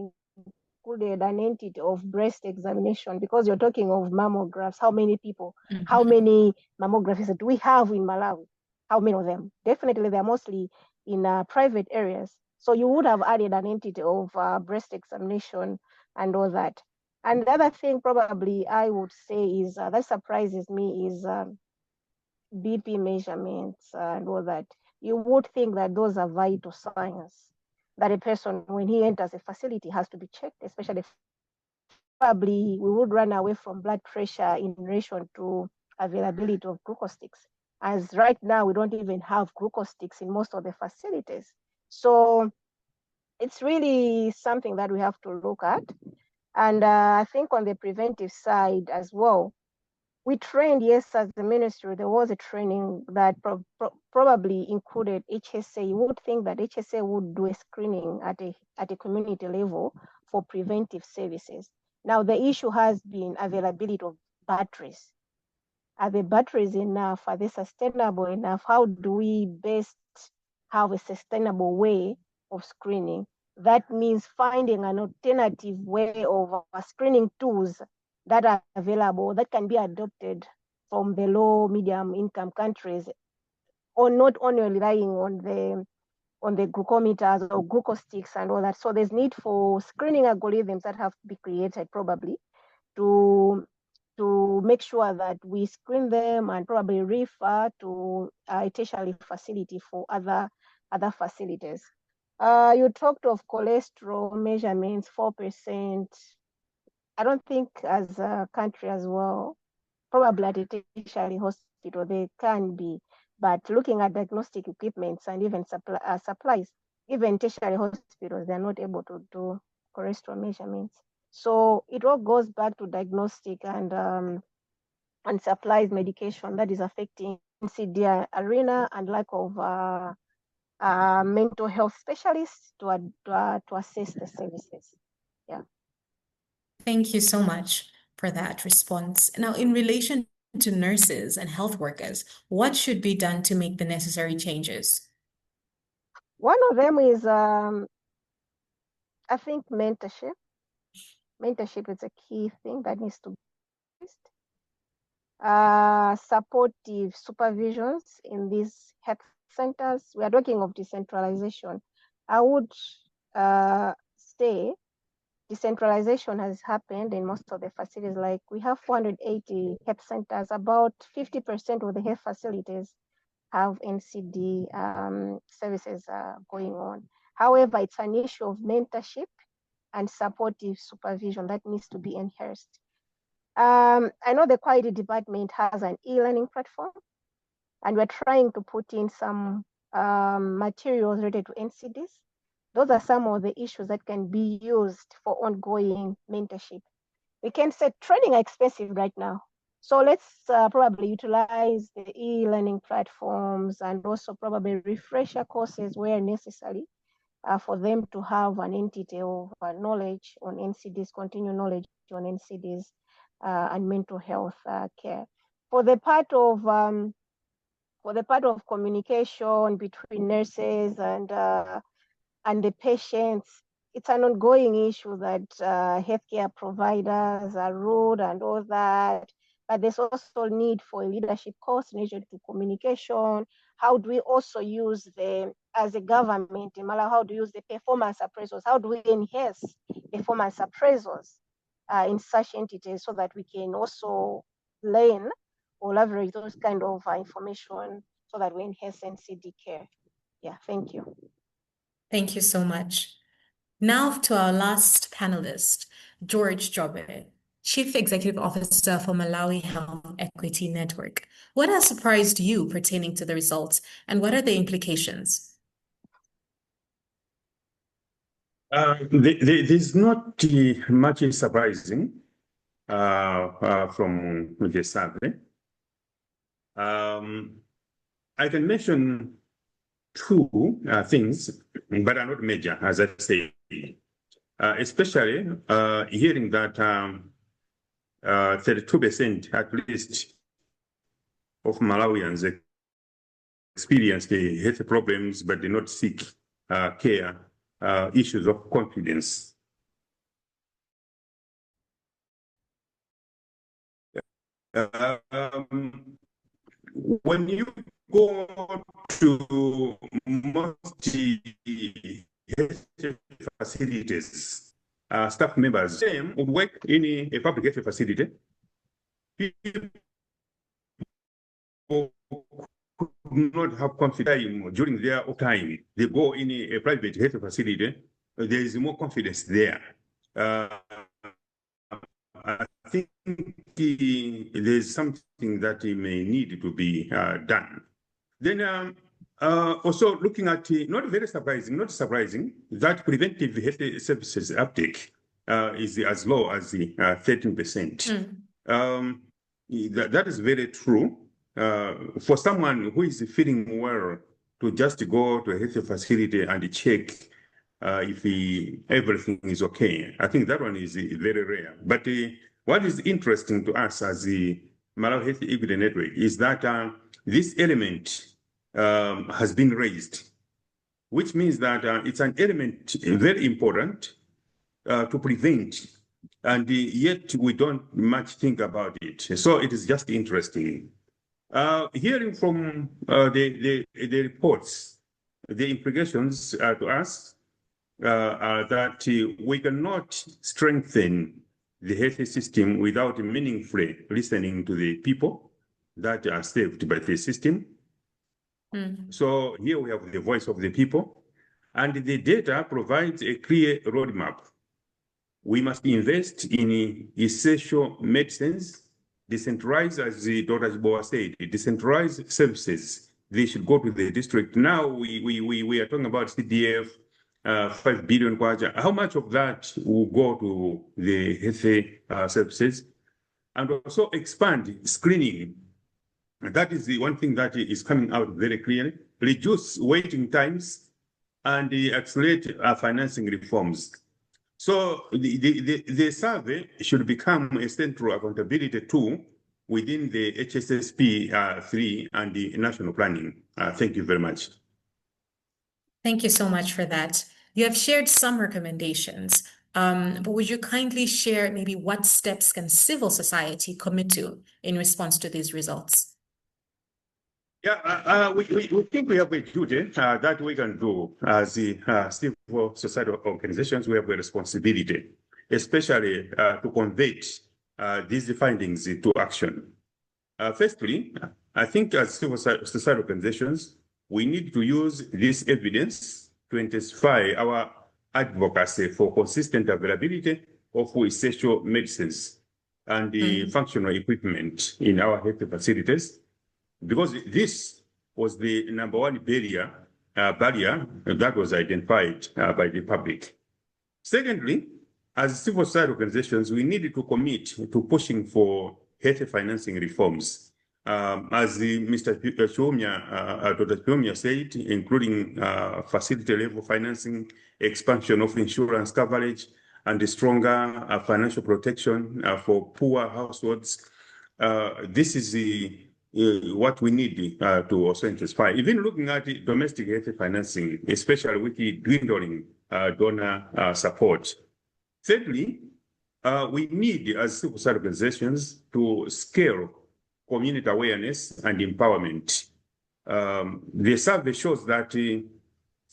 included an entity of breast examination, because you're talking of mammographs. How many people, how many mammographies do we have in Malawi? How many of them? Definitely, they're mostly in private areas. So you would have added an entity of breast examination and all that. And the other thing probably I would say is that surprises me is BP measurements and all that. You would think that those are vital signs that a person, when he enters a facility, has to be checked, especially probably we would run away from blood pressure in relation to availability of glucose sticks. As right now, we don't even have glucose sticks in most of the facilities. So it's really something that we have to look at. And I think on the preventive side as well, we trained, yes, as the ministry, there was a training that probably included HSA. You would think that HSA would do a screening at a community level for preventive services. Now, the issue has been availability of batteries. Are the batteries enough? Are they sustainable enough? How do we best have a sustainable way of screening? That means finding an alternative way of screening tools that are available, that can be adopted from the low, medium income countries, or not only relying on the glucometers or glucose sticks and all that. So there's need for screening algorithms that have to be created probably to make sure that we screen them and probably refer to a tertiary facility for other facilities. You talked of cholesterol measurements, 4%. I don't think as a country as well, probably at a tertiary hospital, they can be, but looking at diagnostic equipments and even supplies, even tertiary hospitals, they're not able to do cholesterol measurements. So it all goes back to diagnostic and supplies medication that is affecting NCD arena and lack of mental health specialists to assess the services. Yeah. Thank you so much for that response. Now, in relation to nurses and health workers, what should be done to make the necessary changes? One of them is, I think, mentorship. Mentorship is a key thing that needs to be fixed. Supportive supervisions in these health centers. We are talking of decentralization. I would stay, decentralization has happened in most of the facilities. Like we have 480 health centers, about 50% of the health facilities have NCD services going on. However, it's an issue of mentorship and supportive supervision that needs to be enhanced. I know the quality department has an e-learning platform, and we're trying to put in some materials related to NCDs. Those are some of the issues that can be used for ongoing mentorship. We can say training are expensive right now. So let's probably utilize the e-learning platforms and also probably refresher courses where necessary for them to have an entity of knowledge on NCDs, continued knowledge on NCDs and mental health care. For the part of communication between nurses and the patients, it's an ongoing issue that healthcare providers are rude and all that. But there's also need for a leadership course related to communication. How do we also use as a government in Malawi, how do we use the performance appraisals? How do we enhance performance appraisals in such entities so that we can also learn or leverage those kind of information so that we enhance NCD care? Yeah, thank you. Thank you so much. Now to our last panelist, George Jobe, Chief Executive Officer for Malawi Health Equity Network. What has surprised you pertaining to the results, and what are the implications? There's not much surprising from the survey. I can mention two things, but are not major, as I say. Especially hearing that 32% at least of Malawians experienced health problems but did not seek care, issues of confidence. When you go to most health facilities, staff members would work in a public health facility. People could not have confidence during their time. They go in a private health facility, there is more confidence there. I think there's something that may need to be done. Then also looking at, not surprising, that preventive health services uptake is as low as 13%. That is very true. For someone who is feeling well to just go to a health facility and check if everything is okay, I think that one is very rare. But what is interesting to us as the Malawi Health Equity Network is that this element has been raised, which means that it's an element very important to prevent, and yet we don't much think about it. So it is just interesting. Hearing from the reports, the implications to us are that we cannot strengthen the health system without meaningfully listening to the people that are served by the system. So here we have the voice of the people, and the data provides a clear roadmap. We must invest in essential medicines, decentralize, as Dr. Jiboa said, decentralized services. They should go to the district. Now we are talking about CDF, 5 billion kwacha. How much of that will go to the health services? And also expand screening. That is the one thing that is coming out very clearly. Reduce waiting times and accelerate financing reforms. So the survey should become a central accountability tool within the HSSP 3 and the national planning. Thank you very much. Thank you so much for that. You have shared some recommendations, but would you kindly share maybe what steps can civil society commit to in response to these results? Yeah, we think we have a duty that we can do as the civil society organizations. We have a responsibility, especially to convert these findings to action. Firstly, I think as civil society organizations, we need to use this evidence to intensify our advocacy for consistent availability of essential medicines and the functional equipment in our health facilities, because this was the #1 barrier that was identified by the public. Secondly, as civil society organizations, we needed to commit to pushing for health financing reforms. As Mr. Chiumya, Dr. Chiumya said, including facility level financing, expansion of insurance coverage, and the stronger financial protection for poor households. This is what we need to also intensify. Even looking at the domestic health financing, especially with the dwindling donor support. Thirdly, we need, as civil society organizations, to scale community awareness and empowerment. The survey shows that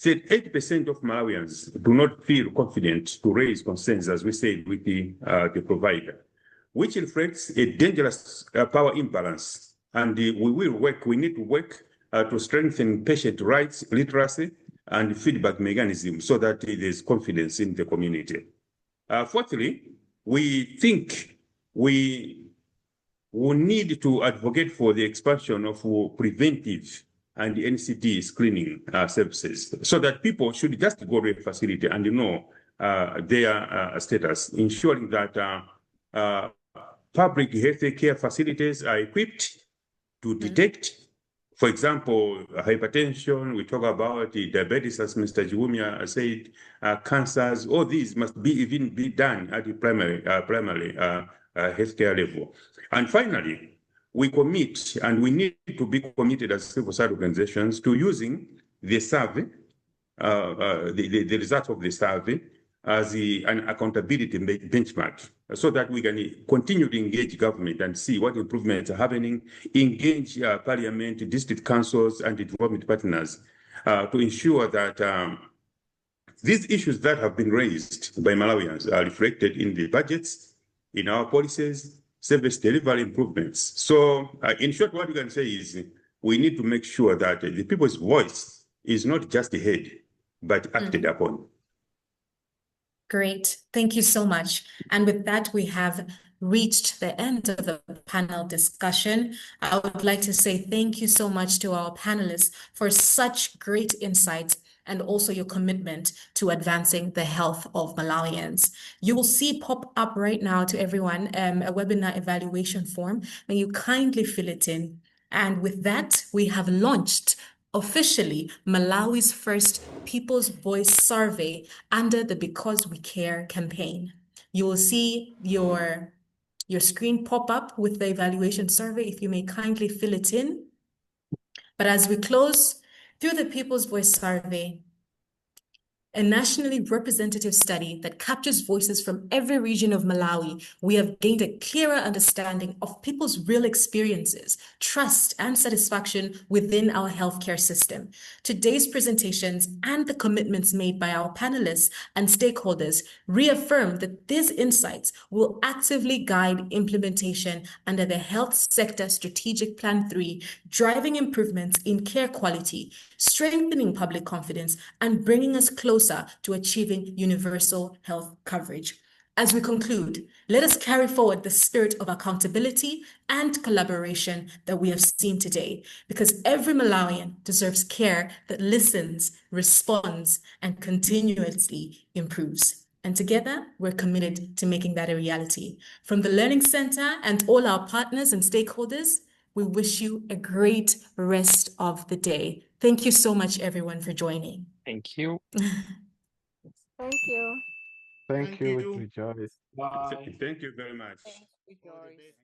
80% of Malawians do not feel confident to raise concerns, as we said, with the provider, which reflects a dangerous power imbalance. And we need to work to strengthen patient rights, literacy, and feedback mechanisms so that there's confidence in the community. Fourthly, we think we will need to advocate for the expansion of preventive and NCD screening services, so that people should just go to a facility and know their status, ensuring that public health care facilities are equipped to detect, for example, hypertension. We talk about diabetes, as Mr. Chiumya said, cancers. All these must be done at the primary healthcare level. And finally, we commit, and we need to be committed as civil society organizations to using the survey, the results of the survey, as an accountability benchmark, so that we can continue to engage government and see what improvements are happening, engage parliament, district councils, and development partners to ensure that these issues that have been raised by Malawians are reflected in the budgets, in our policies, service delivery improvements. So in short, what you can say is we need to make sure that the people's voice is not just heard, but acted upon. Great. Thank you so much. And with that, we have reached the end of the panel discussion. I would like to say thank you so much to our panelists for such great insights and also your commitment to advancing the health of Malawians. You will see pop up right now to everyone a webinar evaluation form. May you kindly fill it in. And with that, we have launched officially Malawi's first People's Voice survey under the Because We Care campaign. You will see your screen pop up with the evaluation survey, if you may kindly fill it in. But as we close, through the People's Voice survey, a nationally representative study that captures voices from every region of Malawi, we have gained a clearer understanding of people's real experiences, trust, and satisfaction within our healthcare system. Today's presentations and the commitments made by our panelists and stakeholders reaffirm that these insights will actively guide implementation under the Health Sector Strategic Plan 3, driving improvements in care quality, strengthening public confidence, and bringing us closer to achieving universal health coverage. As we conclude, let us carry forward the spirit of accountability and collaboration that we have seen today, because every Malawian deserves care that listens, responds, and continuously improves. And together, we're committed to making that a reality. From the Learning Center and all our partners and stakeholders, we wish you a great rest of the day. Thank you so much, everyone, for joining. Thank you. Thank you. Thank you, Rejoice. Thank you very much. Rejoice.